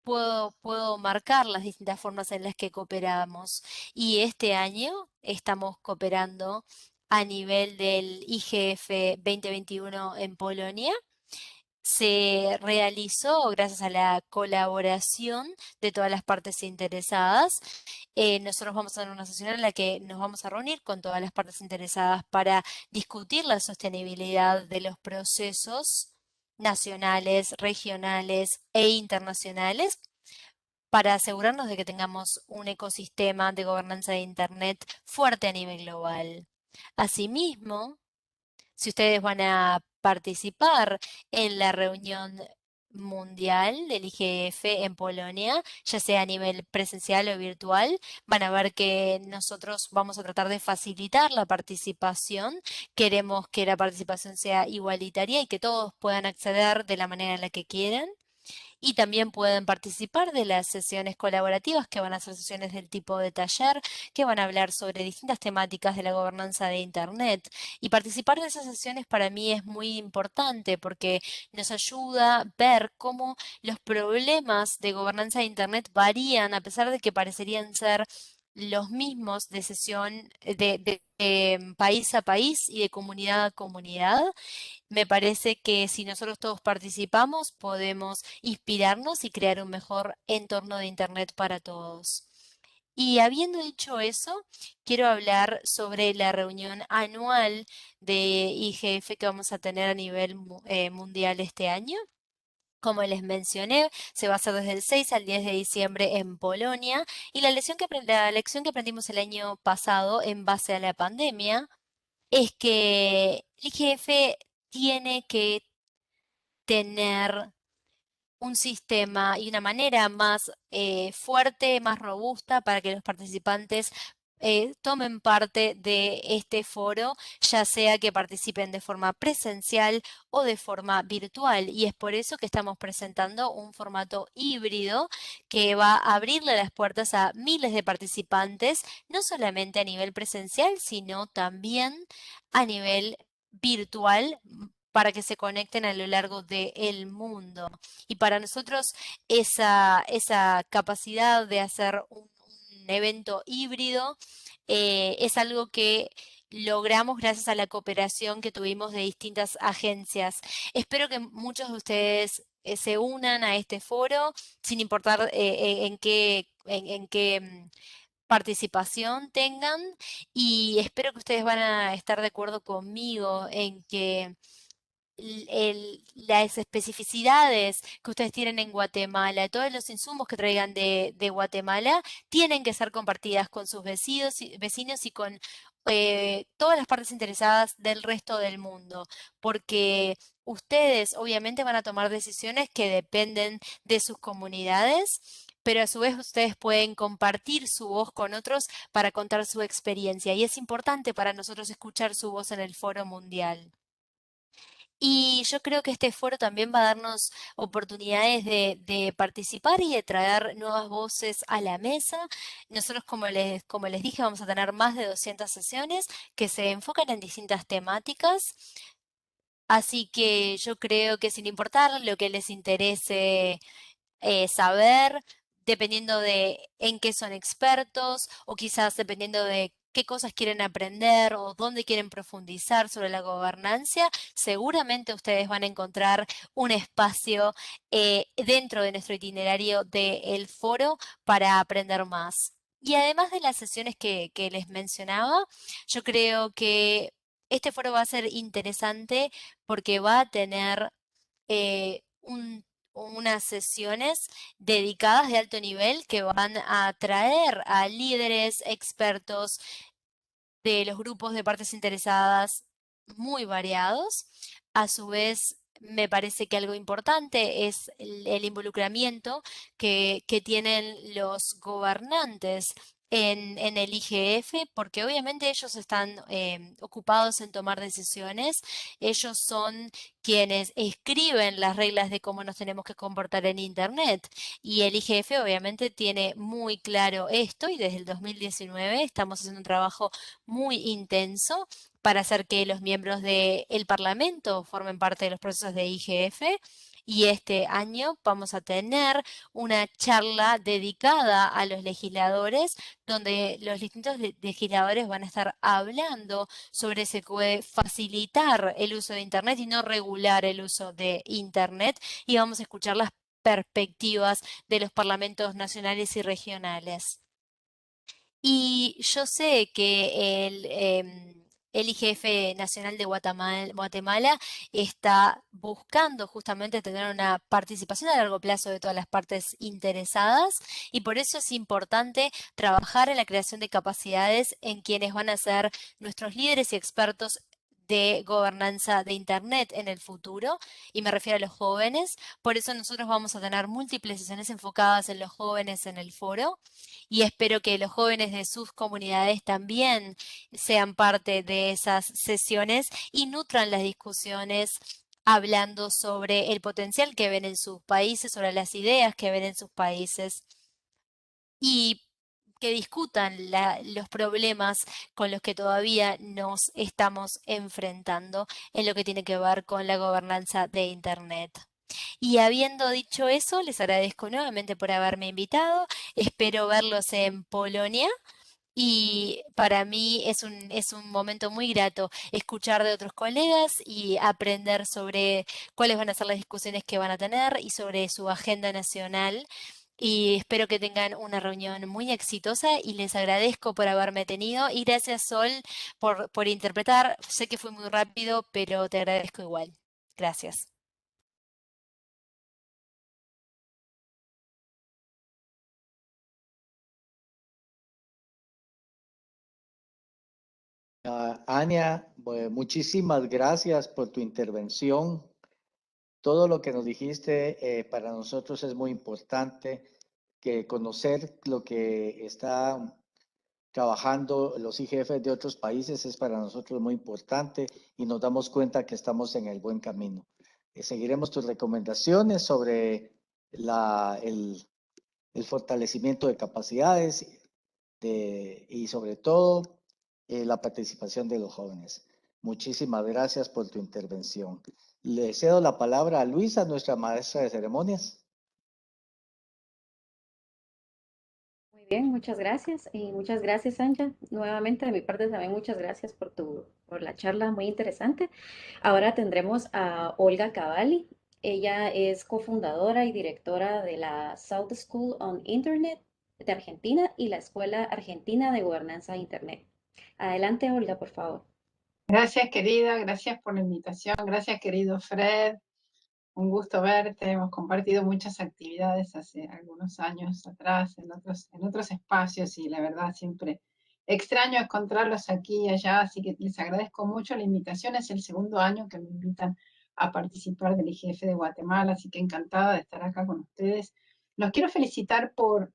puedo marcar las distintas formas en las que cooperamos y este año estamos cooperando a nivel del IGF 2021 en Polonia. Se realizó gracias a la colaboración de todas las partes interesadas. Nosotros vamos a tener una sesión en la que nos vamos a reunir con todas las partes interesadas para discutir la sostenibilidad de los procesos nacionales, regionales e internacionales para asegurarnos de que tengamos un ecosistema de gobernanza de Internet fuerte a nivel global. Asimismo, si ustedes van a participar en la reunión mundial del IGF en Polonia, ya sea a nivel presencial o virtual, van a ver que nosotros vamos a tratar de facilitar la participación. Queremos que la participación sea igualitaria y que todos puedan acceder de la manera en la que quieran. Y también pueden participar de las sesiones colaborativas, que van a ser sesiones del tipo de taller, que van a hablar sobre distintas temáticas de la gobernanza de Internet. Y participar de esas sesiones para mí es muy importante porque nos ayuda a ver cómo los problemas de gobernanza de Internet varían, a pesar de que parecerían ser los mismos de sesión de país a país y de comunidad a comunidad. Me parece que si nosotros todos participamos, podemos inspirarnos y crear un mejor entorno de Internet para todos. Y habiendo dicho eso, quiero hablar sobre la reunión anual de IGF que vamos a tener a nivel mundial este año. Como les mencioné, se va a hacer desde el 6 al 10 de diciembre en Polonia y la lección que aprendimos el año pasado en base a la pandemia es que el IGF tiene que tener un sistema y una manera más fuerte, más robusta para que los participantes tomen parte de este foro, ya sea que participen de forma presencial o de forma virtual. Y es por eso que estamos presentando un formato híbrido que va a abrirle las puertas a miles de participantes, no solamente a nivel presencial, sino también a nivel virtual para que se conecten a lo largo del mundo. Y para nosotros esa capacidad de hacer un evento híbrido es algo que logramos gracias a la cooperación que tuvimos de distintas agencias. Espero que muchos de ustedes se unan a este foro, sin importar en qué participación tengan, y espero que ustedes van a estar de acuerdo conmigo en que las especificidades que ustedes tienen en Guatemala, todos los insumos que traigan de Guatemala, tienen que ser compartidas con sus vecinos y con todas las partes interesadas del resto del mundo, porque ustedes obviamente van a tomar decisiones que dependen de sus comunidades. Pero a su vez ustedes pueden compartir su voz con otros para contar su experiencia. Y es importante para nosotros escuchar su voz en el foro mundial. Y yo creo que este foro también va a darnos oportunidades de participar y de traer nuevas voces a la mesa. Nosotros, como les dije, vamos a tener más de 200 sesiones que se enfocan en distintas temáticas. Así que yo creo que sin importar lo que les interese saber, dependiendo de en qué son expertos o quizás dependiendo de qué cosas quieren aprender o dónde quieren profundizar sobre la gobernanza, seguramente ustedes van a encontrar un espacio dentro de nuestro itinerario del foro para aprender más. Y además de las sesiones que les mencionaba, yo creo que este foro va a ser interesante porque va a tener unas sesiones dedicadas de alto nivel que van a atraer a líderes, expertos de los grupos de partes interesadas muy variados. A su vez, me parece que algo importante es el involucramiento que tienen los gobernantes en el IGF, porque obviamente ellos están ocupados en tomar decisiones, ellos son quienes escriben las reglas de cómo nos tenemos que comportar en Internet. Y el IGF obviamente tiene muy claro esto y desde el 2019 estamos haciendo un trabajo muy intenso para hacer que los miembros del Parlamento formen parte de los procesos de IGF. Y este año vamos a tener una charla dedicada a los legisladores, donde los distintos legisladores van a estar hablando sobre si se puede facilitar el uso de Internet y no regular el uso de Internet. Y vamos a escuchar las perspectivas de los parlamentos nacionales y regionales. Y yo sé que el IGF Nacional de Guatemala está buscando justamente tener una participación a largo plazo de todas las partes interesadas y por eso es importante trabajar en la creación de capacidades en quienes van a ser nuestros líderes y expertos de gobernanza de Internet en el futuro, y me refiero a los jóvenes. Por eso nosotros vamos a tener múltiples sesiones enfocadas en los jóvenes en el foro y espero que los jóvenes de sus comunidades también sean parte de esas sesiones y nutran las discusiones hablando sobre el potencial que ven en sus países, sobre las ideas que ven en sus países y que discutan los problemas con los que todavía nos estamos enfrentando en lo que tiene que ver con la gobernanza de Internet. Y habiendo dicho eso, les agradezco nuevamente por haberme invitado. Espero verlos en Polonia. Y para mí es un momento muy grato escuchar de otros colegas y aprender sobre cuáles van a ser las discusiones que van a tener y sobre su agenda nacional. Y espero que tengan una reunión muy exitosa y les agradezco por haberme tenido. Y gracias, Sol, por interpretar. Sé que fue muy rápido, pero te agradezco igual. Gracias. Ania, muchísimas gracias por tu intervención. Todo lo que nos dijiste para nosotros es muy importante, que conocer lo que está trabajando los IGF de otros países es para nosotros muy importante y nos damos cuenta que estamos en el buen camino. Seguiremos tus recomendaciones sobre el fortalecimiento de capacidades y sobre todo la participación de los jóvenes. Muchísimas gracias por tu intervención. Le cedo la palabra a Luisa, nuestra maestra de ceremonias. Muy bien, muchas gracias. Y muchas gracias, Anja. Nuevamente, de mi parte también muchas gracias por la charla muy interesante. Ahora tendremos a Olga Cavalli. Ella es cofundadora y directora de la South School on Internet de Argentina y la Escuela Argentina de Gobernanza de Internet. Adelante, Olga, por favor. Gracias, querida, gracias por la invitación, gracias, querido Fred, un gusto verte, hemos compartido muchas actividades hace algunos años atrás en otros espacios y la verdad siempre extraño encontrarlos aquí y allá, así que les agradezco mucho la invitación, es el segundo año que me invitan a participar del IGF de Guatemala, así que encantada de estar acá con ustedes. Los quiero felicitar por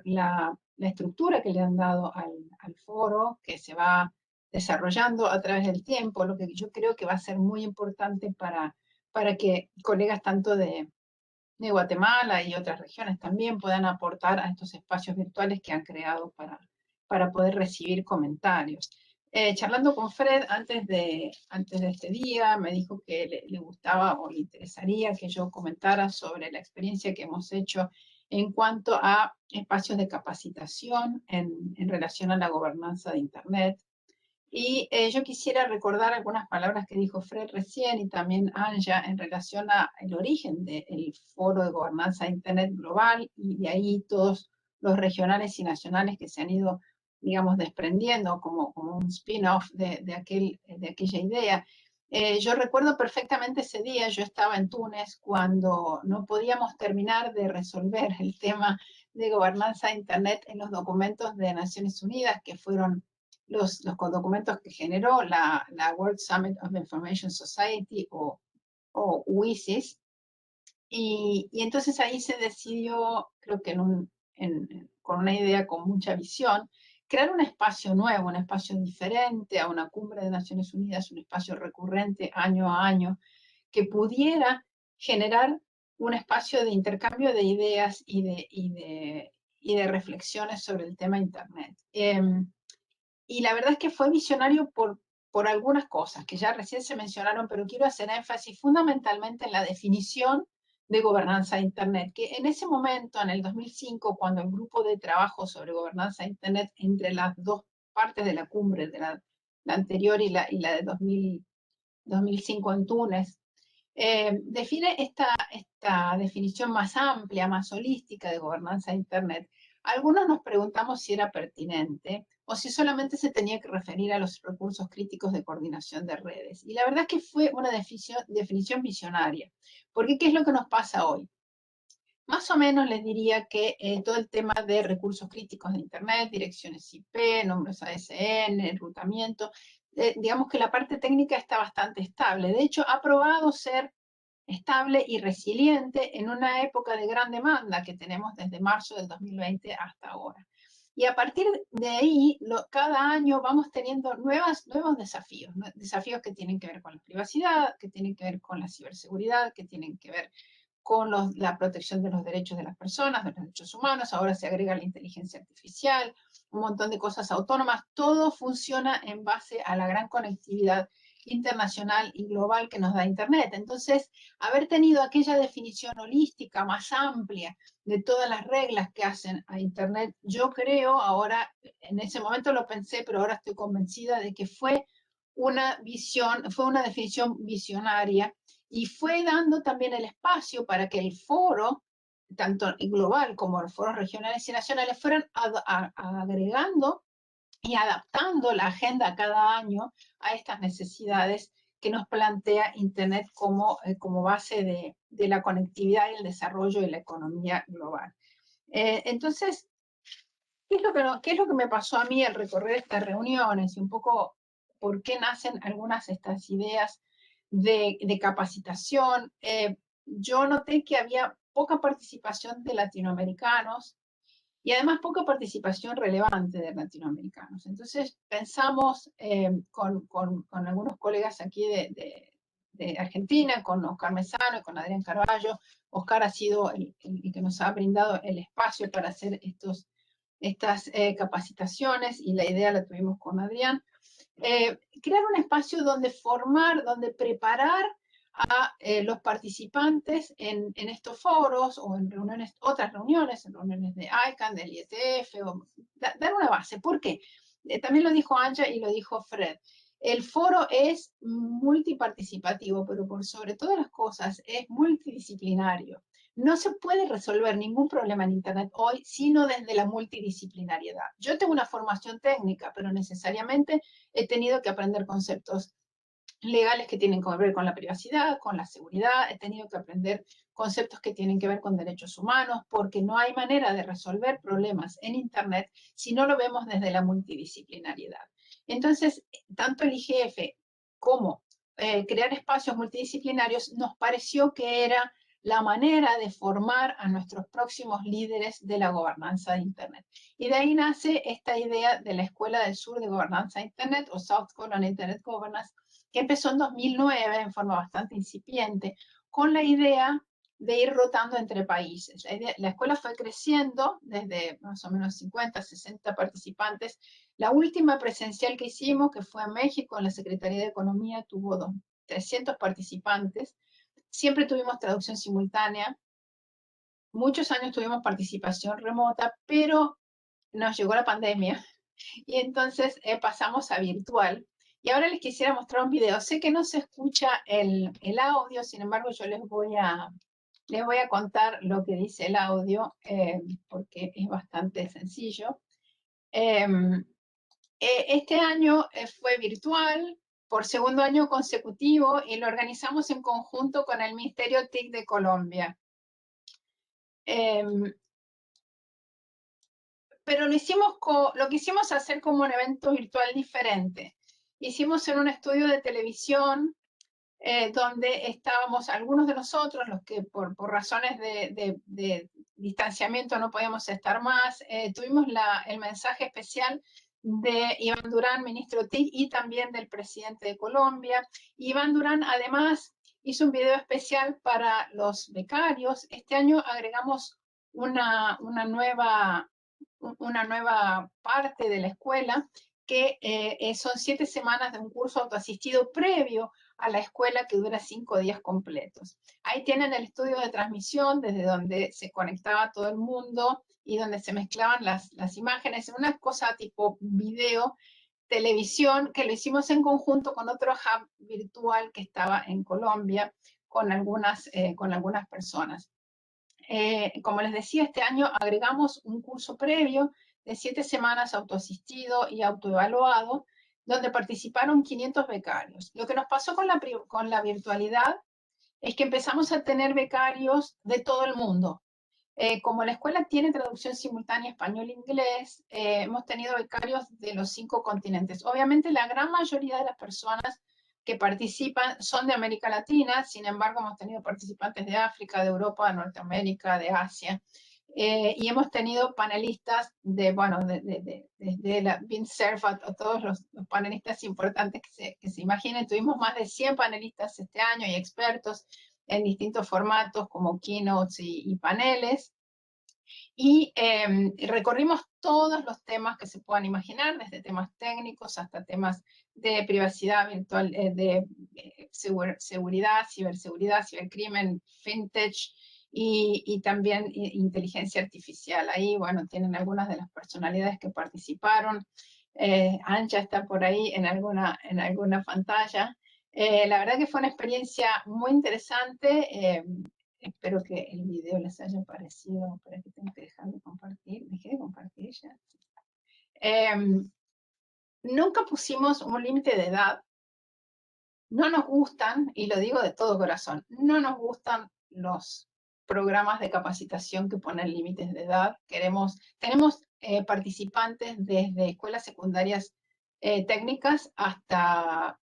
la estructura que le han dado al foro, que se va desarrollando a través del tiempo, lo que yo creo que va a ser muy importante para que colegas tanto de Guatemala y otras regiones también puedan aportar a estos espacios virtuales que han creado para poder recibir comentarios. Charlando con Fred antes de este día, me dijo que le gustaba o le interesaría que yo comentara sobre la experiencia que hemos hecho en cuanto a espacios de capacitación en relación a la gobernanza de Internet. Y yo quisiera recordar algunas palabras que dijo Fred recién y también Anja en relación al origen del Foro de Gobernanza de Internet Global y de ahí todos los regionales y nacionales que se han ido, digamos, desprendiendo como un spin-off de aquella idea. Yo recuerdo perfectamente ese día, yo estaba en Túnez cuando no podíamos terminar de resolver el tema de gobernanza de Internet en los documentos de Naciones Unidas, que fueron los documentos que generó la World Summit of Information Society o WSIS. Y entonces ahí se decidió, creo que en un con una idea, con mucha visión, crear un espacio nuevo, un espacio diferente a una cumbre de Naciones Unidas, un espacio recurrente año a año, que pudiera generar un espacio de intercambio de ideas y de reflexiones sobre el tema Internet. Y la verdad es que fue visionario por algunas cosas que ya recién se mencionaron, pero quiero hacer énfasis fundamentalmente en la definición de gobernanza de Internet, que en ese momento, en el 2005, cuando el grupo de trabajo sobre gobernanza de Internet, entre las dos partes de la cumbre, de la anterior y la de 2005 en Túnez, define esta definición más amplia, más holística de gobernanza de Internet. Algunos nos preguntamos si era pertinente o si solamente se tenía que referir a los recursos críticos de coordinación de redes. Y la verdad es que fue una definición visionaria, porque ¿qué es lo que nos pasa hoy? Más o menos les diría que todo el tema de recursos críticos de Internet, direcciones IP, números ASN, enrutamiento, digamos que la parte técnica está bastante estable. De hecho, ha probado ser estable y resiliente en una época de gran demanda que tenemos desde marzo del 2020 hasta ahora. Y a partir de ahí, cada año vamos teniendo nuevos desafíos, desafíos que tienen que ver con la privacidad, que tienen que ver con la ciberseguridad, que tienen que ver con la protección de los derechos de las personas, de los derechos humanos. Ahora se agrega la inteligencia artificial, un montón de cosas autónomas. Todo funciona en base a la gran conectividad internacional y global que nos da Internet. Entonces, haber tenido aquella definición holística más amplia de todas las reglas que hacen a Internet, yo creo, ahora, en ese momento lo pensé, pero ahora estoy convencida de que fue una definición visionaria y fue dando también el espacio para que el foro, tanto global como los foros regionales y nacionales, fueran agregando y adaptando la agenda cada año a estas necesidades que nos plantea Internet como base de la conectividad y el desarrollo de la economía global. Entonces, ¿qué es lo que me pasó a mí al recorrer estas reuniones y un poco por qué nacen algunas de estas ideas de capacitación? Yo noté que había poca participación de latinoamericanos y además poca participación relevante de latinoamericanos. Entonces pensamos con algunos colegas aquí de Argentina, con Oscar Mesano y con Adrián Carballo. Oscar ha sido el que nos ha brindado el espacio para hacer estas capacitaciones y la idea la tuvimos con Adrián. Crear un espacio donde formar, donde preparar a los participantes en estos foros o en otras reuniones, en reuniones de ICANN, del IETF, dar una base. ¿Por qué? También lo dijo Anja y lo dijo Fred. El foro es multiparticipativo, pero por sobre todas las cosas es multidisciplinario. No se puede resolver ningún problema en Internet hoy sino desde la multidisciplinariedad. Yo tengo una formación técnica, pero necesariamente he tenido que aprender conceptos legales que tienen que ver con la privacidad, con la seguridad. He tenido que aprender conceptos que tienen que ver con derechos humanos, porque no hay manera de resolver problemas en Internet si no lo vemos desde la multidisciplinariedad. Entonces, tanto el IGF como crear espacios multidisciplinarios nos pareció que era la manera de formar a nuestros próximos líderes de la gobernanza de Internet. Y de ahí nace esta idea de la Escuela del Sur de Gobernanza de Internet, o South Korean Internet Governance, que empezó en 2009 en forma bastante incipiente, con la idea de ir rotando entre países. La escuela fue creciendo desde más o menos 50, 60 participantes. La última presencial que hicimos, que fue en México, en la Secretaría de Economía, tuvo 300 participantes. Siempre tuvimos traducción simultánea. Muchos años tuvimos participación remota, pero nos llegó la pandemia y entonces pasamos a virtual. Y ahora les quisiera mostrar un video. Sé que no se escucha el audio, sin embargo yo les voy a contar lo que dice el audio, porque es bastante sencillo. Este año fue virtual por segundo año consecutivo y lo organizamos en conjunto con el Ministerio TIC de Colombia. Pero lo quisimos hacer como un evento virtual diferente. Hicimos en un estudio de televisión donde estábamos algunos de nosotros, los que por razones de distanciamiento no podíamos estar más. Tuvimos el mensaje especial de Iván Durán, ministro TIC, y también del presidente de Colombia. Iván Durán, además, hizo un video especial para los becarios. Este año agregamos una nueva parte de la escuela, que son 7 semanas de un curso autoasistido previo a la escuela que dura 5 días completos. Ahí tienen el estudio de transmisión desde donde se conectaba todo el mundo y donde se mezclaban las imágenes, una cosa tipo video, televisión, que lo hicimos en conjunto con otro hub virtual que estaba en Colombia con algunas personas. Como les decía, este año agregamos un curso previo de 7 semanas autoasistido y autoevaluado, donde participaron 500 becarios. Lo que nos pasó con la virtualidad es que empezamos a tener becarios de todo el mundo. Como la escuela tiene traducción simultánea español-inglés, hemos tenido becarios de los 5 continentes. Obviamente la gran mayoría de las personas que participan son de América Latina, sin embargo hemos tenido participantes de África, de Europa, de Norteamérica, de Asia, y hemos tenido panelistas desde la Windsurf a todos los panelistas importantes que se imaginen. Tuvimos más de 100 panelistas este año y expertos en distintos formatos como keynotes y paneles. Y recorrimos todos los temas que se puedan imaginar, desde temas técnicos hasta temas de privacidad virtual, de seguridad, ciberseguridad, cibercrimen, fintech y también inteligencia artificial. Ahí, bueno, tienen algunas de las personalidades que participaron. Anja está por ahí en alguna pantalla. La verdad que fue una experiencia muy interesante. Espero que el video les haya parecido. Para que tengo que dejar de compartir. Dejé de compartir ya. Nunca pusimos un límite de edad. No nos gustan, y lo digo de todo corazón, no nos gustan los programas de capacitación que ponen límites de edad. Tenemos participantes desde escuelas secundarias técnicas hasta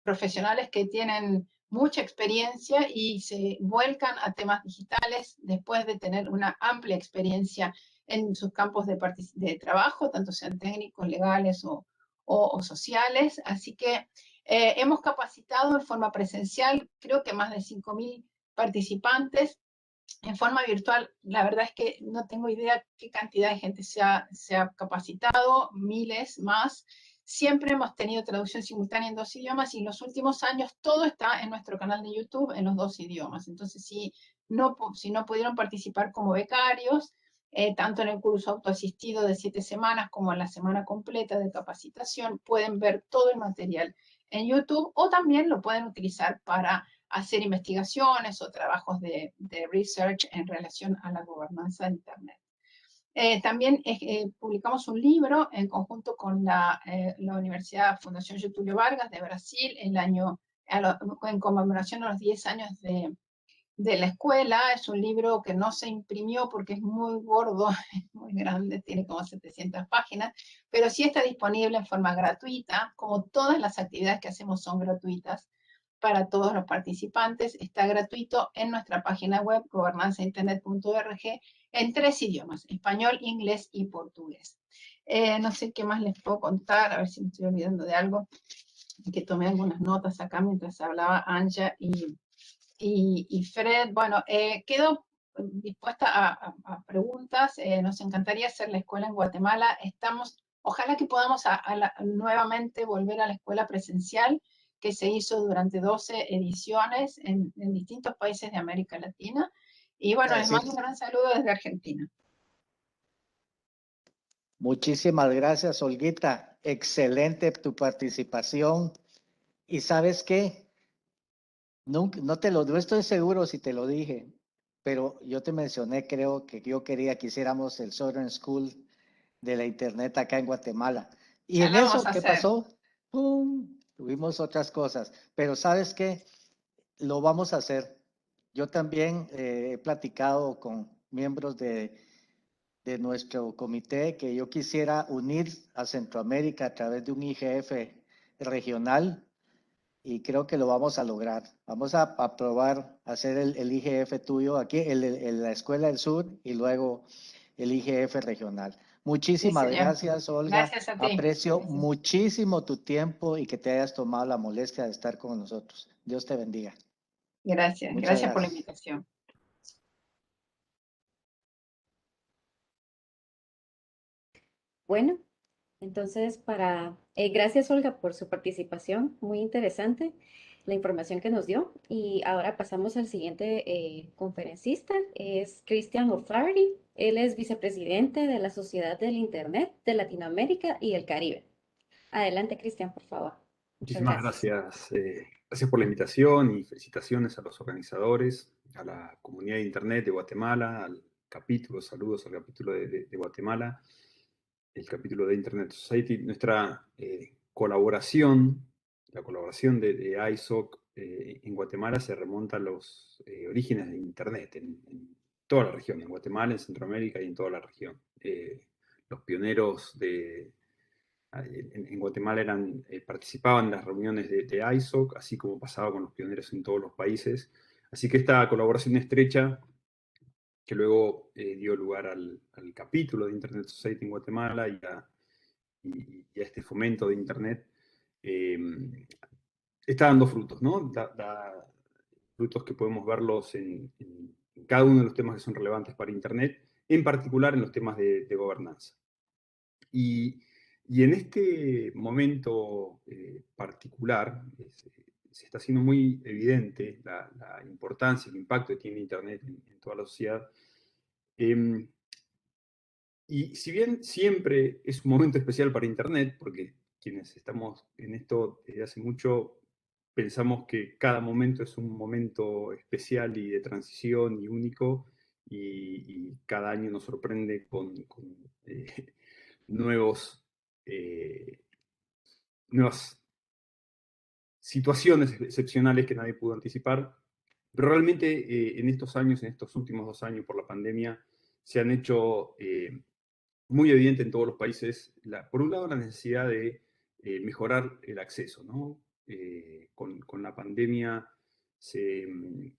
profesionales que tienen mucha experiencia y se vuelcan a temas digitales después de tener una amplia experiencia en sus campos de trabajo, tanto sean técnicos, legales o sociales. Así que hemos capacitado en forma presencial, creo que más de 5.000 participantes. En forma virtual, la verdad es que no tengo idea qué cantidad de gente se ha capacitado, miles más. Siempre hemos tenido traducción simultánea en 2 idiomas y en los últimos años todo está en nuestro canal de YouTube en los 2 idiomas. Entonces, si no pudieron participar como becarios, tanto en el curso autoasistido de 7 semanas como en la semana completa de capacitación, pueden ver todo el material en YouTube o también lo pueden utilizar para hacer investigaciones o trabajos de research en relación a la gobernanza de Internet. También publicamos un libro en conjunto con la Universidad Fundación Getúlio Vargas de Brasil en conmemoración a los 10 años de la escuela. Es un libro que no se imprimió porque es muy gordo, es muy grande, tiene como 700 páginas, pero sí está disponible en forma gratuita. Como todas las actividades que hacemos son gratuitas para todos los participantes, está gratuito en nuestra página web gobernanzainternet.org en 3 idiomas, español, inglés y portugués. No sé qué más les puedo contar, a ver si me estoy olvidando de algo, que tomé algunas notas acá mientras hablaba Anja y Fred. Bueno, quedo dispuesta a preguntas. Nos encantaría hacer la escuela en Guatemala. Ojalá que podamos nuevamente volver a la escuela presencial que se hizo durante 12 ediciones en distintos países de América Latina. Y bueno, les mando un gran saludo desde Argentina. Muchísimas gracias, Olguita. Excelente tu participación. ¿Y sabes qué? No estoy seguro si te lo dije, pero yo te mencioné, creo que yo quería que hiciéramos el Southern School de la Internet acá en Guatemala. Y Ya en lo vamos eso, a ¿qué hacer. pasó? ¡Pum! Tuvimos otras cosas. Pero ¿sabes qué? Lo vamos a hacer. Yo también he platicado con miembros de nuestro comité que yo quisiera unir a Centroamérica a través de un IGF regional y creo que lo vamos a lograr. Vamos a probar hacer el IGF tuyo aquí en la Escuela del Sur y luego el IGF regional. Sí, Muchísimas señor. gracias, Olga. Gracias a ti. Aprecio Gracias. muchísimo tu tiempo y que te hayas tomado la molestia de estar con nosotros. Dios te bendiga. Gracias. Muchas Gracias por la gracias. invitación. Bueno, entonces gracias Olga por su participación, muy interesante la información que nos dio. Y ahora pasamos al siguiente conferencista, es Christian O'Flaherty. Él es vicepresidente de la Sociedad del Internet de Latinoamérica y el Caribe. Adelante, Christian, por favor. Muchas Muchísimas gracias. gracias. Gracias por la invitación y felicitaciones a los organizadores, a la comunidad de Internet de Guatemala, al capítulo, saludos al capítulo de Guatemala, el capítulo de Internet Society. Nuestra colaboración, la colaboración de ISOC en Guatemala se remonta a los orígenes de Internet en toda la región, en Guatemala, en Centroamérica y en toda la región. Los pioneros en Guatemala participaban en las reuniones de ISOC, así como pasaba con los pioneros en todos los países. Así que esta colaboración estrecha, que luego dio lugar al capítulo de Internet Society en Guatemala y a este fomento de Internet, está dando frutos, ¿no? Da frutos que podemos verlos en cada uno de los temas que son relevantes para Internet, en particular en los temas de gobernanza. Y en este momento particular se está haciendo muy evidente la importancia, el impacto que tiene Internet en toda la sociedad. Y si bien siempre es un momento especial para Internet, porque quienes estamos en esto desde hace mucho pensamos que cada momento es un momento especial y de transición y único, y cada año nos sorprende con nuevas situaciones excepcionales que nadie pudo anticipar. Pero realmente en estos años, en estos últimos 2 años por la pandemia, se han hecho muy evidente en todos los países, por un lado, la necesidad de mejorar el acceso, ¿no? Con la pandemia se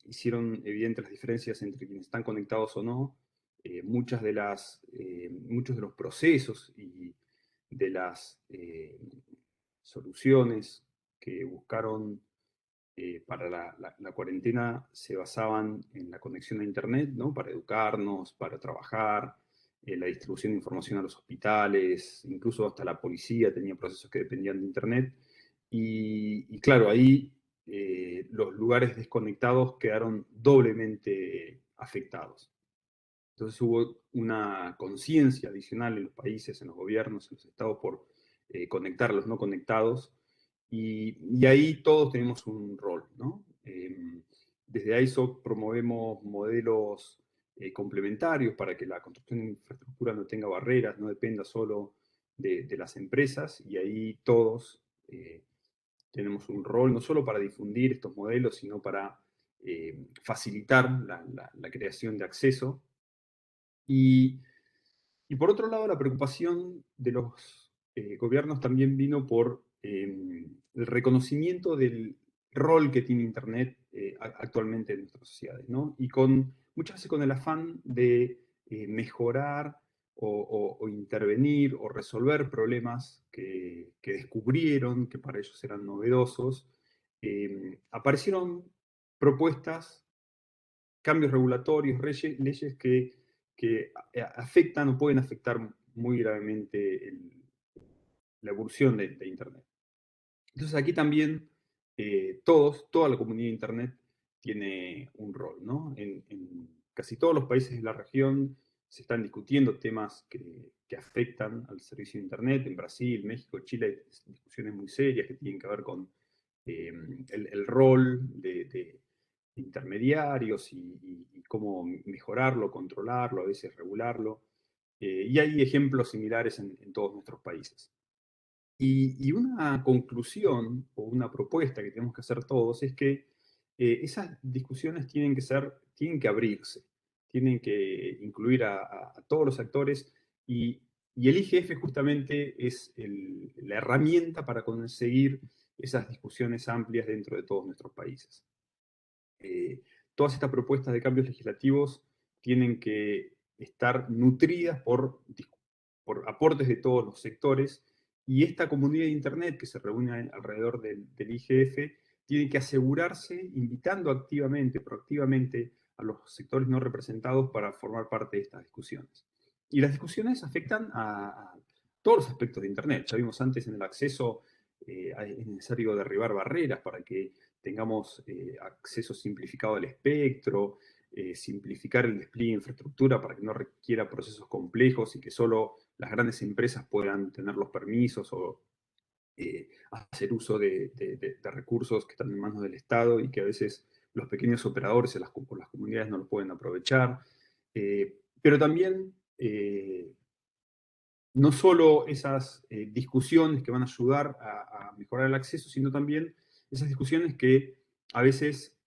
hicieron evidentes las diferencias entre quienes están conectados o no. Muchos de los procesos y de las soluciones que buscaron para la cuarentena se basaban en la conexión a Internet, ¿no? Para educarnos, para trabajar, la distribución de información a los hospitales, incluso hasta la policía tenía procesos que dependían de Internet. Y claro, ahí los lugares desconectados quedaron doblemente afectados. Entonces hubo una conciencia adicional en los países, en los gobiernos, en los estados por conectar a los no conectados. Y ahí todos tenemos un rol, ¿no? Desde ISOC promovemos modelos complementarios para que la construcción de infraestructura no tenga barreras, no dependa solo de las empresas, y ahí todos tenemos un rol no solo para difundir estos modelos, sino para facilitar la creación de acceso. Y por otro lado, la preocupación de los gobiernos también vino por el reconocimiento del rol que tiene Internet actualmente en nuestras sociedades, ¿no? Y muchas veces con el afán de mejorar o intervenir o resolver problemas que descubrieron, que para ellos eran novedosos, aparecieron propuestas, cambios regulatorios, leyes que afectan o pueden afectar muy gravemente la evolución de Internet. Entonces aquí también toda la comunidad de Internet tiene un rol, ¿no? En casi todos los países de la región se están discutiendo temas que afectan al servicio de Internet. En Brasil, México, Chile hay discusiones muy serias que tienen que ver con el rol de intermediarios y cómo mejorarlo, controlarlo, a veces regularlo. Y hay ejemplos similares en todos nuestros países. Y una conclusión o una propuesta que tenemos que hacer todos es que esas discusiones tienen que abrirse, tienen que incluir a todos los actores, y el IGF justamente es la herramienta para conseguir esas discusiones amplias dentro de todos nuestros países. Todas estas propuestas de cambios legislativos tienen que estar nutridas por aportes de todos los sectores, y esta comunidad de Internet que se reúne alrededor del IGF tiene que asegurarse invitando activamente, proactivamente a los sectores no representados para formar parte de estas discusiones. Y las discusiones afectan a todos los aspectos de Internet. Ya vimos antes en el acceso, es necesario derribar barreras para que tengamos acceso simplificado al espectro, simplificar el despliegue de infraestructura para que no requiera procesos complejos y que solo las grandes empresas puedan tener los permisos o hacer uso de recursos que están en manos del Estado y que a veces los pequeños operadores o las comunidades no los pueden aprovechar. Pero también no solo esas discusiones que van a ayudar a mejorar el acceso, sino también esas discusiones que a veces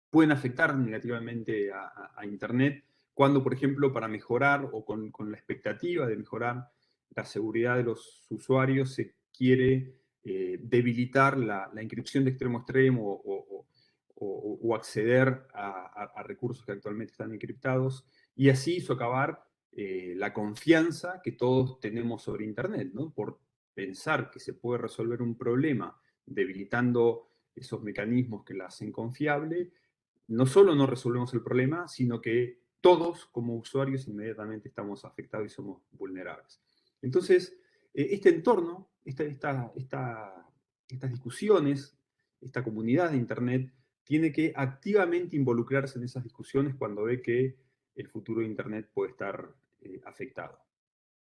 pueden afectar negativamente a Internet, cuando, por ejemplo, para mejorar o con la expectativa de mejorar la seguridad de los usuarios se quiere debilitar la encripción de extremo a extremo o acceder a recursos que actualmente están encriptados, y así socavar la confianza que todos tenemos sobre Internet, ¿no? Por pensar que se puede resolver un problema debilitando esos mecanismos que la hacen confiable, no solo no resolvemos el problema, sino que todos como usuarios inmediatamente estamos afectados y somos vulnerables. Entonces, este entorno, estas discusiones, esta comunidad de Internet, tiene que activamente involucrarse en esas discusiones cuando ve que el futuro de Internet puede estar afectado.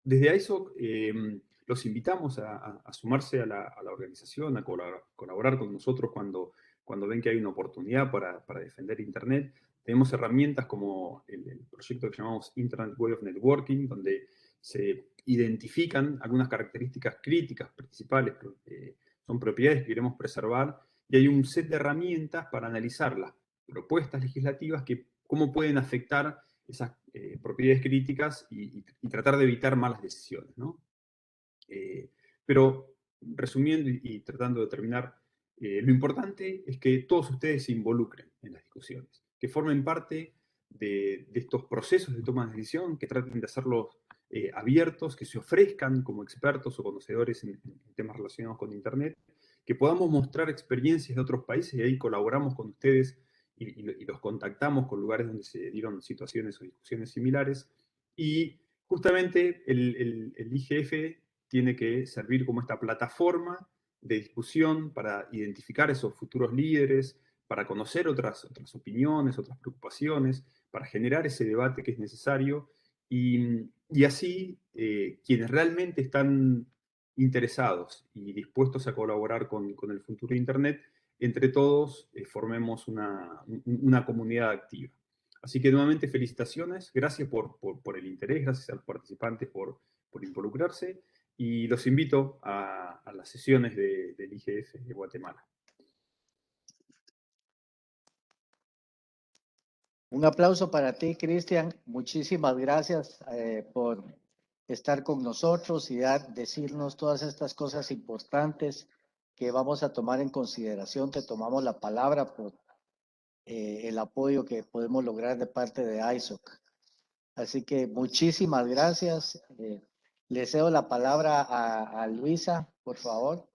Desde ISOC los invitamos a sumarse a la organización, a colaborar con nosotros cuando ven que hay una oportunidad para defender Internet. Tenemos herramientas como el proyecto que llamamos Internet Way of Networking, donde se identifican algunas características críticas principales, son propiedades que queremos preservar, y hay un set de herramientas para analizar las propuestas legislativas que cómo pueden afectar esas propiedades críticas y tratar de evitar malas decisiones, ¿no? Pero resumiendo y tratando de terminar, lo importante es que todos ustedes se involucren en las discusiones, que formen parte de estos procesos de toma de decisión, que traten de hacerlos abiertos, que se ofrezcan como expertos o conocedores en temas relacionados con Internet, que podamos mostrar experiencias de otros países y ahí colaboramos con ustedes y los contactamos con lugares donde se dieron situaciones o discusiones similares. Y justamente el IGF tiene que servir como esta plataforma de discusión para identificar esos futuros líderes, para conocer otras opiniones, otras preocupaciones, para generar ese debate que es necesario y así quienes realmente están interesados y dispuestos a colaborar con el futuro de Internet, entre todos formemos una comunidad activa. Así que nuevamente felicitaciones, gracias por el interés, gracias a los participantes por involucrarse, y los invito a las sesiones del IGF de Guatemala. Un aplauso para ti, Cristian. Muchísimas gracias por estar con nosotros y decirnos todas estas cosas importantes que vamos a tomar en consideración. Te tomamos la palabra por el apoyo que podemos lograr de parte de ISOC. Así que muchísimas gracias. Le cedo la palabra a Luisa, por favor.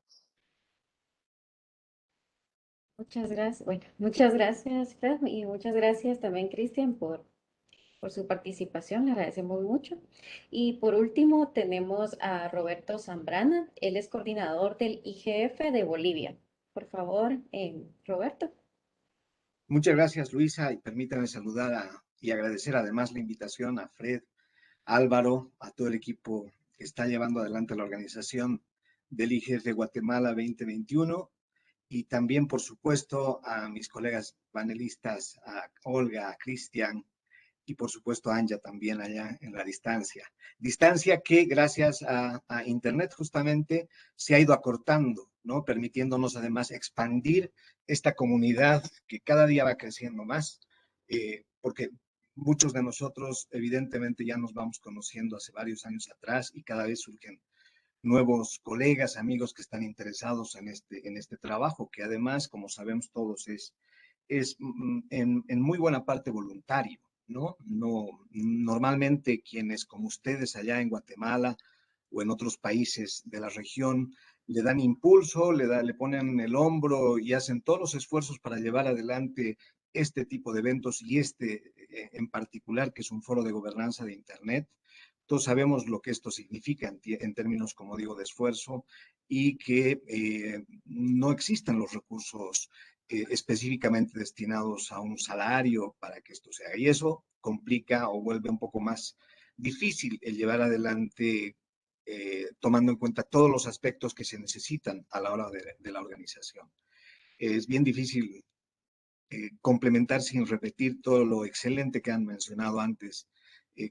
Muchas gracias. Bueno, muchas gracias, Fred, y muchas gracias también, Cristian, por su participación. Le agradecemos mucho. Y por último, tenemos a Roberto Zambrana. Él es coordinador del IGF de Bolivia. Por favor, Roberto. Muchas gracias, Luisa, y permítame saludar y agradecer además la invitación a Fred, Álvaro, a todo el equipo que está llevando adelante la organización del IGF de Guatemala 2021 y también, por supuesto, a mis colegas panelistas, a Olga, a Cristian y, por supuesto, a Anja también allá en la distancia. Distancia que, gracias a Internet, justamente, se ha ido acortando, ¿no? Permitiéndonos, además, expandir esta comunidad que cada día va creciendo más, porque muchos de nosotros, evidentemente, ya nos vamos conociendo hace varios años atrás y cada vez surgen nuevos colegas, amigos que están interesados en este trabajo, que además, como sabemos todos, es en muy buena parte voluntario, ¿no? Normalmente quienes como ustedes allá en Guatemala o en otros países de la región le dan impulso, le ponen el hombro y hacen todos los esfuerzos para llevar adelante este tipo de eventos y en particular, que es un foro de gobernanza de Internet. Todos sabemos lo que esto significa en términos, como digo, de esfuerzo y que no existen los recursos específicamente destinados a un salario para que esto se haga. Y eso complica o vuelve un poco más difícil el llevar adelante tomando en cuenta todos los aspectos que se necesitan a la hora de la organización. Es bien difícil complementar sin repetir todo lo excelente que han mencionado antes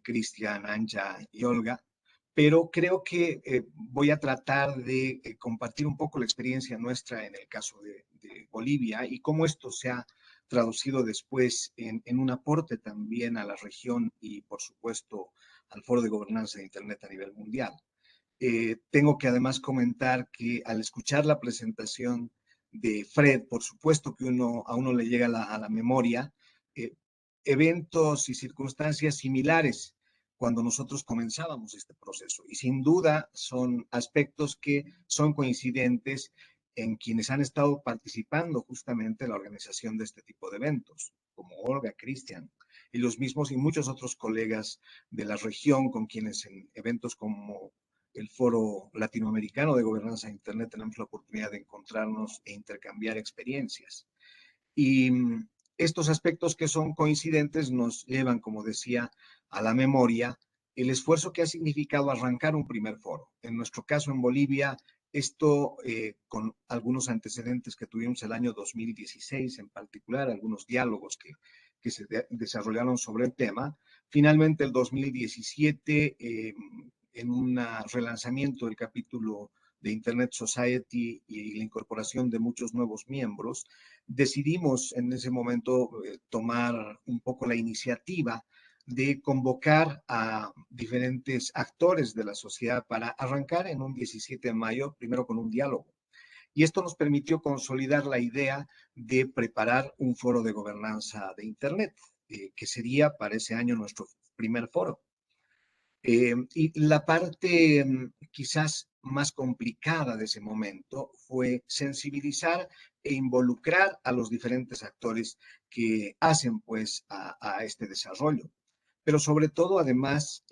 Cristian, Ancha y Olga, pero creo que voy a tratar de compartir un poco la experiencia nuestra en el caso de Bolivia y cómo esto se ha traducido después en un aporte también a la región y, por supuesto, al Foro de Gobernanza de Internet a nivel mundial. Tengo que además comentar que al escuchar la presentación de Fred, por supuesto que a uno le llega a la memoria eventos y circunstancias similares cuando nosotros comenzábamos este proceso. Y sin duda son aspectos que son coincidentes en quienes han estado participando justamente en la organización de este tipo de eventos, como Olga, Cristian, y los mismos y muchos otros colegas de la región con quienes en eventos como el Foro Latinoamericano de Gobernanza de Internet tenemos la oportunidad de encontrarnos e intercambiar experiencias. Y estos aspectos que son coincidentes nos llevan, como decía, a la memoria el esfuerzo que ha significado arrancar un primer foro. En nuestro caso en Bolivia, esto con algunos antecedentes que tuvimos el año 2016 en particular, algunos diálogos que se desarrollaron sobre el tema. Finalmente, el 2017, en un relanzamiento del capítulo de Internet Society y la incorporación de muchos nuevos miembros, decidimos en ese momento tomar un poco la iniciativa de convocar a diferentes actores de la sociedad para arrancar en un 17 de mayo, primero con un diálogo. Y esto nos permitió consolidar la idea de preparar un foro de gobernanza de Internet, que sería para ese año nuestro primer foro. Y la parte quizás más complicada de ese momento fue sensibilizar e involucrar a los diferentes actores que hacen pues a este desarrollo, pero sobre todo además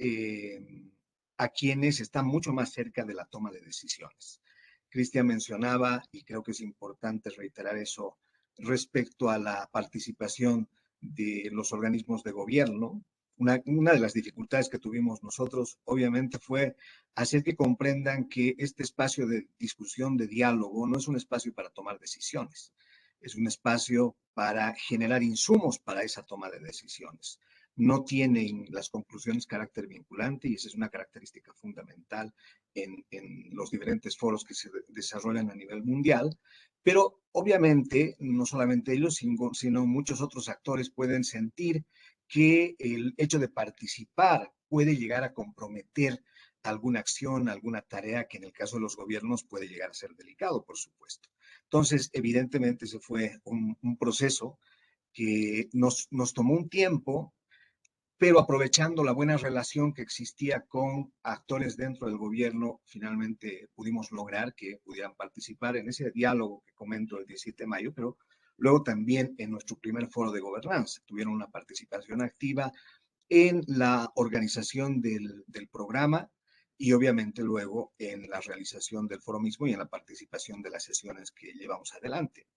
a quienes están mucho más cerca de la toma de decisiones. Cristian mencionaba, y creo que es importante reiterar eso, respecto a la participación de los organismos de gobierno. Una de las dificultades que tuvimos nosotros, obviamente, fue hacer que comprendan que este espacio de discusión, de diálogo, no es un espacio para tomar decisiones, es un espacio para generar insumos para esa toma de decisiones. No tienen las conclusiones carácter vinculante y esa es una característica fundamental en los diferentes foros que se desarrollan a nivel mundial, pero obviamente no solamente ellos, sino muchos otros actores pueden sentir que el hecho de participar puede llegar a comprometer alguna acción, alguna tarea que en el caso de los gobiernos puede llegar a ser delicado, por supuesto. Entonces, evidentemente, ese fue un proceso que nos tomó un tiempo, pero aprovechando la buena relación que existía con actores dentro del gobierno, finalmente pudimos lograr que pudieran participar en ese diálogo que comento el 17 de mayo, pero luego también en nuestro primer foro de gobernanza. Tuvieron una participación activa en la organización del programa y obviamente luego en la realización del foro mismo y en la participación de las sesiones que llevamos adelante.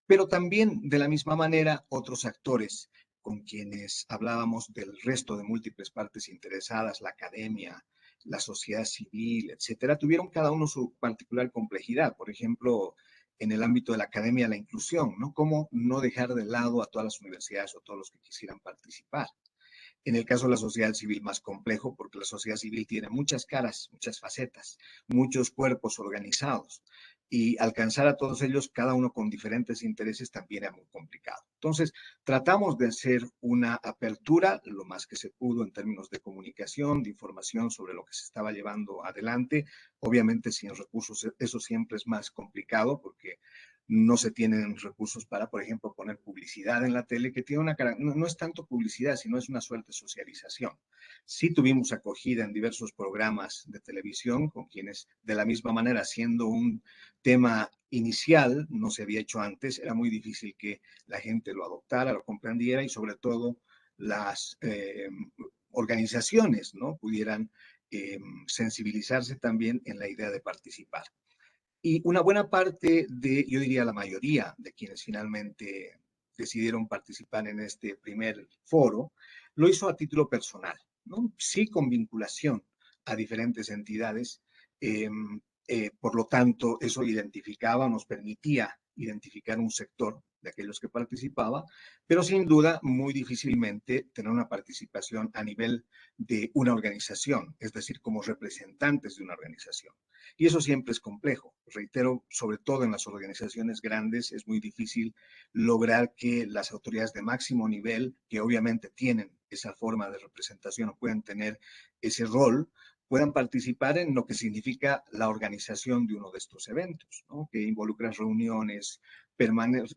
Pero también de la misma manera otros actores con quienes hablábamos del resto de múltiples partes interesadas, la academia, la sociedad civil, etcétera, tuvieron cada uno su particular complejidad. Por ejemplo, en el ámbito de la academia, la inclusión, ¿no? Cómo no dejar de lado a todas las universidades o todos los que quisieran participar. En el caso de la sociedad civil, más complejo, porque la sociedad civil tiene muchas caras, muchas facetas, muchos cuerpos organizados, y alcanzar a todos ellos, cada uno con diferentes intereses, también es muy complicado. Entonces, tratamos de hacer una apertura lo más que se pudo en términos de comunicación, de información sobre lo que se estaba llevando adelante. Obviamente, sin recursos, eso siempre es más complicado porque no se tienen recursos para, por ejemplo, poner publicidad en la tele, que tiene no es tanto publicidad, sino es una suerte de socialización. Sí tuvimos acogida en diversos programas de televisión con quienes, de la misma manera, siendo un tema inicial, no se había hecho antes, era muy difícil que la gente lo adoptara, lo comprendiera y sobre todo las organizaciones, ¿no? Pudieran sensibilizarse también en la idea de participar. Y una buena parte de, yo diría la mayoría de quienes finalmente decidieron participar en este primer foro, lo hizo a título personal, ¿no? Sí con vinculación a diferentes entidades. Por lo tanto, eso identificaba, nos permitía identificar un sector de aquellos que participaba, pero sin duda muy difícilmente tener una participación a nivel de una organización, es decir, como representantes de una organización. Y eso siempre es complejo. Reitero, sobre todo en las organizaciones grandes, es muy difícil lograr que las autoridades de máximo nivel, que obviamente tienen esa forma de representación o pueden tener ese rol, puedan participar en lo que significa la organización de uno de estos eventos, ¿no? Que involucra reuniones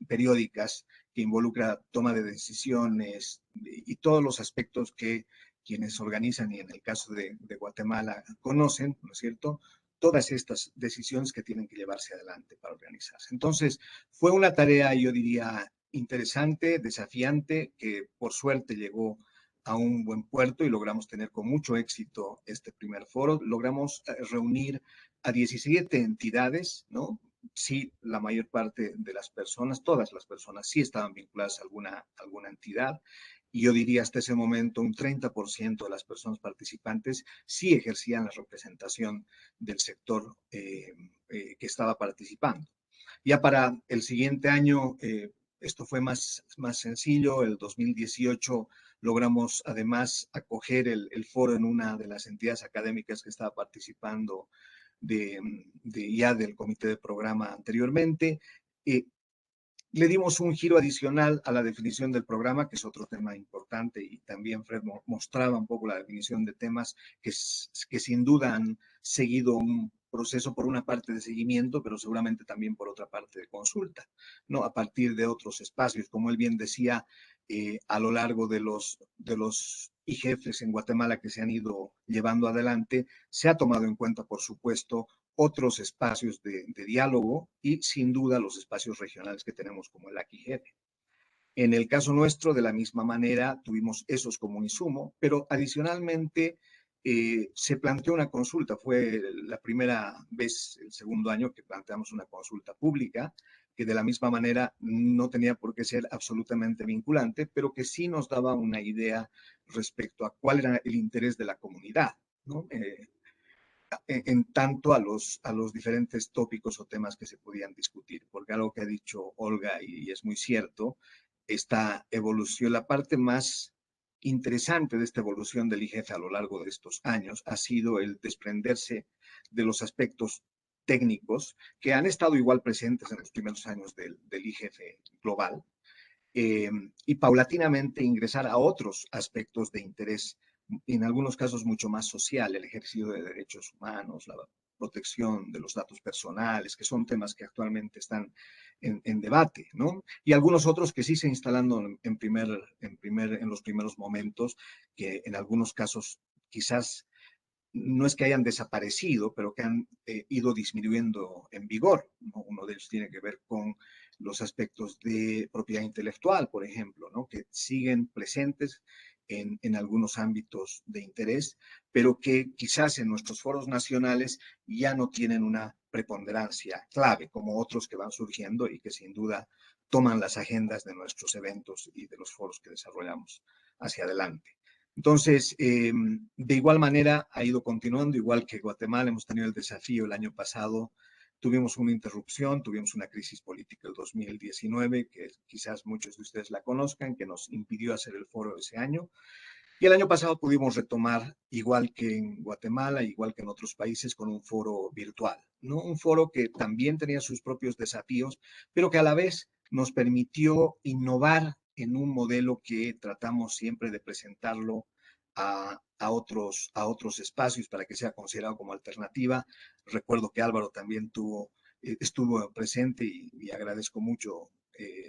periódicas, que involucra toma de decisiones y todos los aspectos que quienes organizan y en el caso de Guatemala conocen, ¿no es cierto?, todas estas decisiones que tienen que llevarse adelante para organizarse. Entonces, fue una tarea, yo diría, interesante, desafiante, que por suerte llegó a un buen puerto y logramos tener con mucho éxito este primer foro. Logramos reunir a 17 entidades, ¿no? Sí, la mayor parte de las personas, todas las personas sí estaban vinculadas a alguna entidad. Y yo diría hasta ese momento un 30% de las personas participantes sí ejercían la representación del sector que estaba participando. Ya para el siguiente año, esto fue más sencillo. El 2018 logramos además acoger el foro en una de las entidades académicas que estaba participando ya del comité de programa anteriormente. Le dimos un giro adicional a la definición del programa, que es otro tema importante, y también Fred mostraba un poco la definición de temas que sin duda han seguido un proceso por una parte de seguimiento, pero seguramente también por otra parte de consulta, ¿no? A partir de otros espacios, como él bien decía, a lo largo de los IGFs en Guatemala que se han ido llevando adelante, se ha tomado en cuenta, por supuesto, otros espacios de diálogo y sin duda los espacios regionales que tenemos como el AQIGF. En el caso nuestro, de la misma manera, tuvimos esos como insumo, pero adicionalmente se planteó una consulta. Fue la primera vez, el segundo año, que planteamos una consulta pública, que de la misma manera no tenía por qué ser absolutamente vinculante, pero que sí nos daba una idea respecto a cuál era el interés de la comunidad, ¿no? En tanto a los diferentes tópicos o temas que se podían discutir, porque algo que ha dicho Olga y es muy cierto, esta evolución, la parte más interesante de esta evolución del IGF a lo largo de estos años ha sido el desprenderse de los aspectos técnicos que han estado igual presentes en los primeros años del IGF global, y paulatinamente ingresar a otros aspectos de interés, en algunos casos mucho más social, el ejercicio de derechos humanos, la protección de los datos personales, que son temas que actualmente están en debate, ¿no? Y algunos otros que sí se instalando en los primeros momentos, que en algunos casos quizás no es que hayan desaparecido, pero que han ido disminuyendo en vigor, ¿no? Uno de ellos tiene que ver con los aspectos de propiedad intelectual, por ejemplo, ¿no? Que siguen presentes en algunos ámbitos de interés, pero que quizás en nuestros foros nacionales ya no tienen una preponderancia clave, como otros que van surgiendo y que sin duda toman las agendas de nuestros eventos y de los foros que desarrollamos hacia adelante. Entonces, de igual manera ha ido continuando, igual que Guatemala, hemos tenido el desafío el año pasado, tuvimos una interrupción, tuvimos una crisis política el 2019, que quizás muchos de ustedes la conozcan, que nos impidió hacer el foro ese año. Y el año pasado pudimos retomar, igual que en Guatemala, igual que en otros países, con un foro virtual, ¿no? Un foro que también tenía sus propios desafíos, pero que a la vez nos permitió innovar en un modelo que tratamos siempre de presentarlo a otros espacios para que sea considerado como alternativa. Recuerdo que Álvaro también estuvo presente y agradezco mucho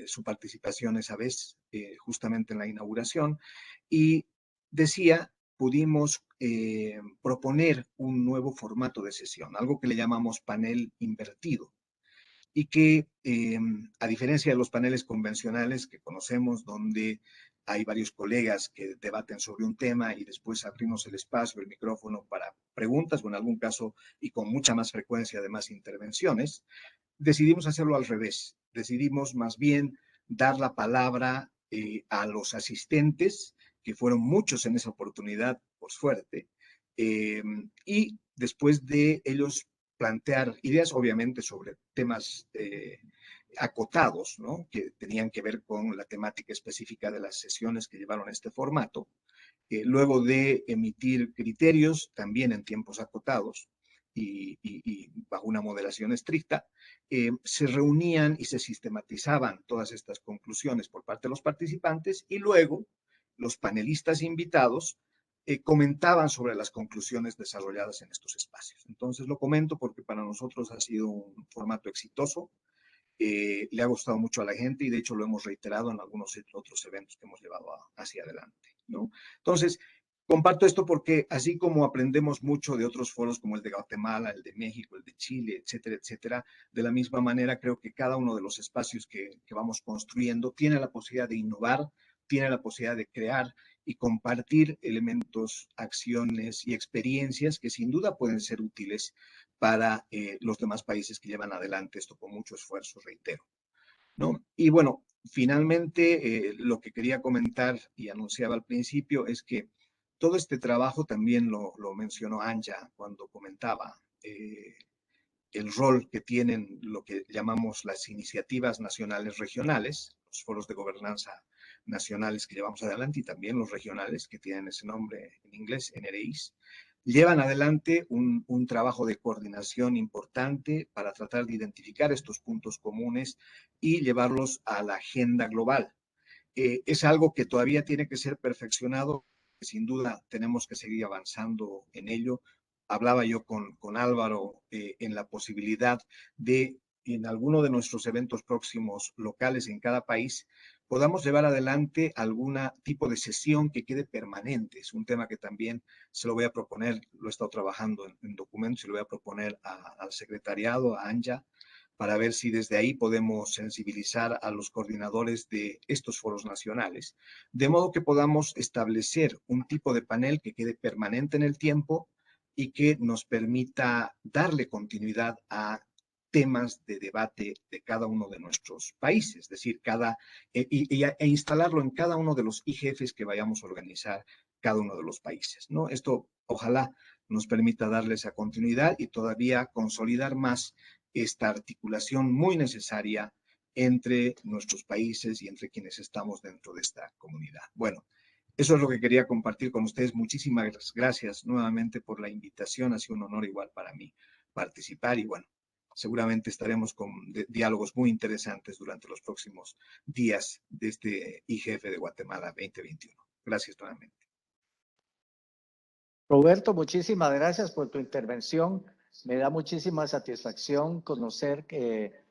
su participación esa vez, justamente en la inauguración. Y decía, pudimos proponer un nuevo formato de sesión, algo que le llamamos panel invertido y que, a diferencia de los paneles convencionales que conocemos, donde hay varios colegas que debaten sobre un tema y después abrimos el espacio, el micrófono para preguntas o en algún caso y con mucha más frecuencia además intervenciones, decidimos hacerlo al revés. Decidimos más bien dar la palabra a los asistentes, que fueron muchos en esa oportunidad, por suerte, y después de ellos plantear ideas, obviamente, sobre temas acotados, ¿no? Que tenían que ver con la temática específica de las sesiones que llevaron a este formato. Luego de emitir criterios, también en tiempos acotados y bajo una moderación estricta, se reunían y se sistematizaban todas estas conclusiones por parte de los participantes y luego los panelistas invitados comentaban sobre las conclusiones desarrolladas en estos espacios. Entonces lo comento porque para nosotros ha sido un formato exitoso, le ha gustado mucho a la gente y de hecho lo hemos reiterado en algunos otros eventos que hemos llevado hacia adelante, ¿no? Entonces, comparto esto porque así como aprendemos mucho de otros foros como el de Guatemala, el de México, el de Chile, etcétera, etcétera, de la misma manera creo que cada uno de los espacios que vamos construyendo tiene la posibilidad de innovar, tiene la posibilidad de crear y compartir elementos, acciones y experiencias que sin duda pueden ser útiles para los demás países que llevan adelante esto con mucho esfuerzo, reitero, ¿no? Y bueno, finalmente lo que quería comentar y anunciaba al principio es que todo este trabajo también lo mencionó Anja cuando comentaba el rol que tienen lo que llamamos las iniciativas nacionales regionales, los foros de gobernanza nacionales que llevamos adelante y también los regionales que tienen ese nombre en inglés, NRIs, llevan adelante un trabajo de coordinación importante para tratar de identificar estos puntos comunes y llevarlos a la agenda global. Es algo que todavía tiene que ser perfeccionado, sin duda tenemos que seguir avanzando en ello. Hablaba yo con Álvaro en la posibilidad de, en alguno de nuestros eventos próximos locales en cada país, podamos llevar adelante algún tipo de sesión que quede permanente. Es un tema que también se lo voy a proponer, lo he estado trabajando en documentos y lo voy a proponer al secretariado, a Anja, para ver si desde ahí podemos sensibilizar a los coordinadores de estos foros nacionales, de modo que podamos establecer un tipo de panel que quede permanente en el tiempo y que nos permita darle continuidad a temas de debate de cada uno de nuestros países, es decir, e instalarlo en cada uno de los IGFs que vayamos a organizar cada uno de los países, ¿no? Esto ojalá nos permita darle esa continuidad y todavía consolidar más esta articulación muy necesaria entre nuestros países y entre quienes estamos dentro de esta comunidad. Bueno, eso es lo que quería compartir con ustedes. Muchísimas gracias nuevamente por la invitación. Ha sido un honor igual para mí participar y bueno, seguramente estaremos con diálogos muy interesantes durante los próximos días de este IGF de Guatemala 2021. Gracias nuevamente. Roberto, muchísimas gracias por tu intervención. Me da muchísima satisfacción conocer que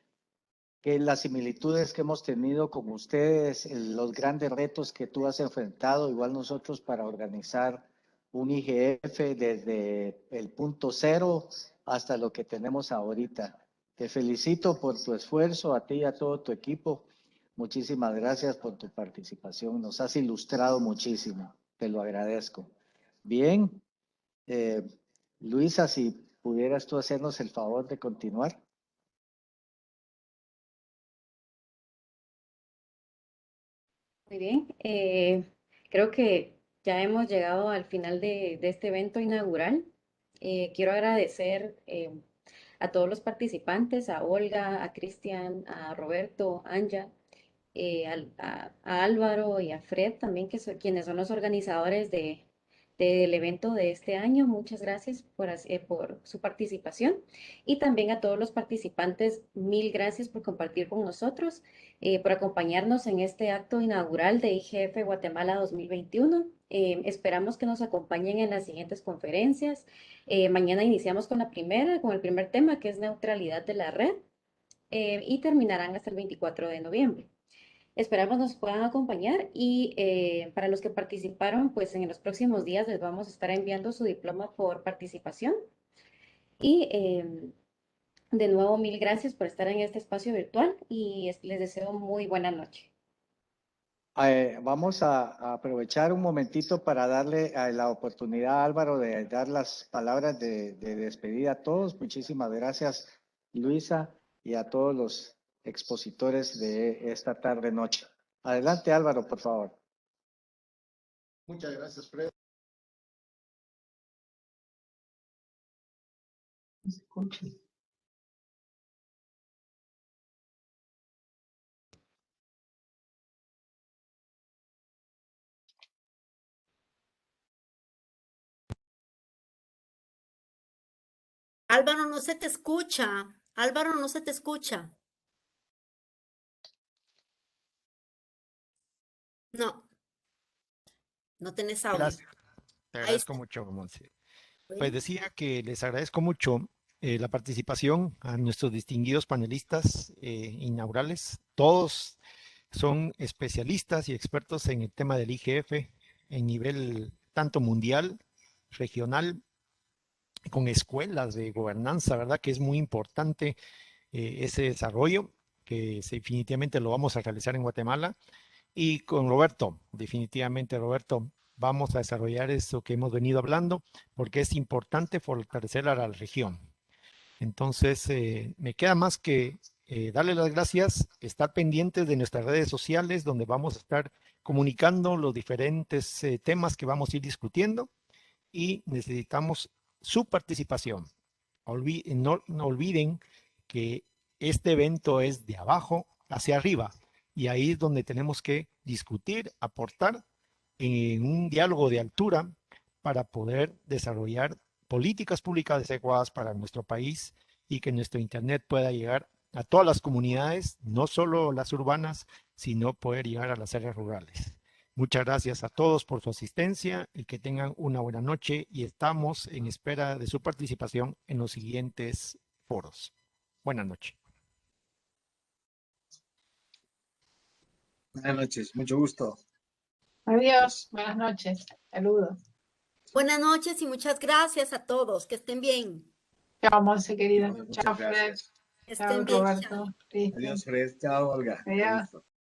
las similitudes que hemos tenido con ustedes, los grandes retos que tú has enfrentado, igual nosotros para organizar un IGF desde el punto cero hasta lo que tenemos ahorita. Te felicito por tu esfuerzo, a ti y a todo tu equipo. Muchísimas gracias por tu participación. Nos has ilustrado muchísimo. Te lo agradezco. Bien, Luisa, si pudieras tú hacernos el favor de continuar. Muy bien, creo que ya hemos llegado al final de este evento inaugural. Quiero agradecer a todos los participantes, a Olga, a Cristian, a Roberto, Anja, a Álvaro y a Fred también, quienes son los organizadores de del evento de este año. Muchas gracias por su participación y también a todos los participantes, mil gracias por compartir con nosotros, por acompañarnos en este acto inaugural de IGF Guatemala 2021. Esperamos que nos acompañen en las siguientes conferencias. Mañana iniciamos con el primer tema, que es neutralidad de la red, y terminarán hasta el 24 de noviembre. Esperamos nos puedan acompañar y para los que participaron, pues en los próximos días les vamos a estar enviando su diploma por participación. Y de nuevo, mil gracias por estar en este espacio virtual y les deseo muy buena noche. Vamos a aprovechar un momentito para darle la oportunidad a Álvaro de dar las palabras de despedida a todos. Muchísimas gracias, Luisa, y a todos los expositores de esta tarde-noche. Adelante, Álvaro, por favor. Muchas gracias, Fred. No se escucha. Álvaro, no se te escucha. Álvaro, no se te escucha. No, no tenés audio. Gracias. Te Ahí agradezco está. mucho, Monse. Pues Bueno, decía que les agradezco mucho la participación a nuestros distinguidos panelistas inaugurales. Todos son especialistas y expertos en el tema del IGF en nivel tanto mundial, regional, con escuelas de gobernanza, ¿verdad? Que es muy importante ese desarrollo, que definitivamente lo vamos a realizar en Guatemala. Y con Roberto, definitivamente, Roberto, vamos a desarrollar eso que hemos venido hablando, porque es importante fortalecer a la región. Entonces, me queda más que darle las gracias, estar pendientes de nuestras redes sociales, donde vamos a estar comunicando los diferentes temas que vamos a ir discutiendo y necesitamos su participación. No olviden que este evento es de abajo hacia arriba y ahí es donde tenemos que discutir, aportar en un diálogo de altura para poder desarrollar políticas públicas adecuadas para nuestro país y que nuestro Internet pueda llegar a todas las comunidades, no solo las urbanas, sino poder llegar a las áreas rurales. Muchas gracias a todos por su asistencia y que tengan una buena noche y estamos en espera de su participación en los siguientes foros. Buenas noches. Buenas noches, mucho gusto. Adiós, buenas noches. Saludos. buenas noches y muchas gracias a todos. Que estén bien. Chao, Monse, querida. Muchas Chao, Fred. gracias. Que Chao, estén bien. Roberto. Cristian. Adiós, Fred. Chao, Olga. Adiós. Gusto.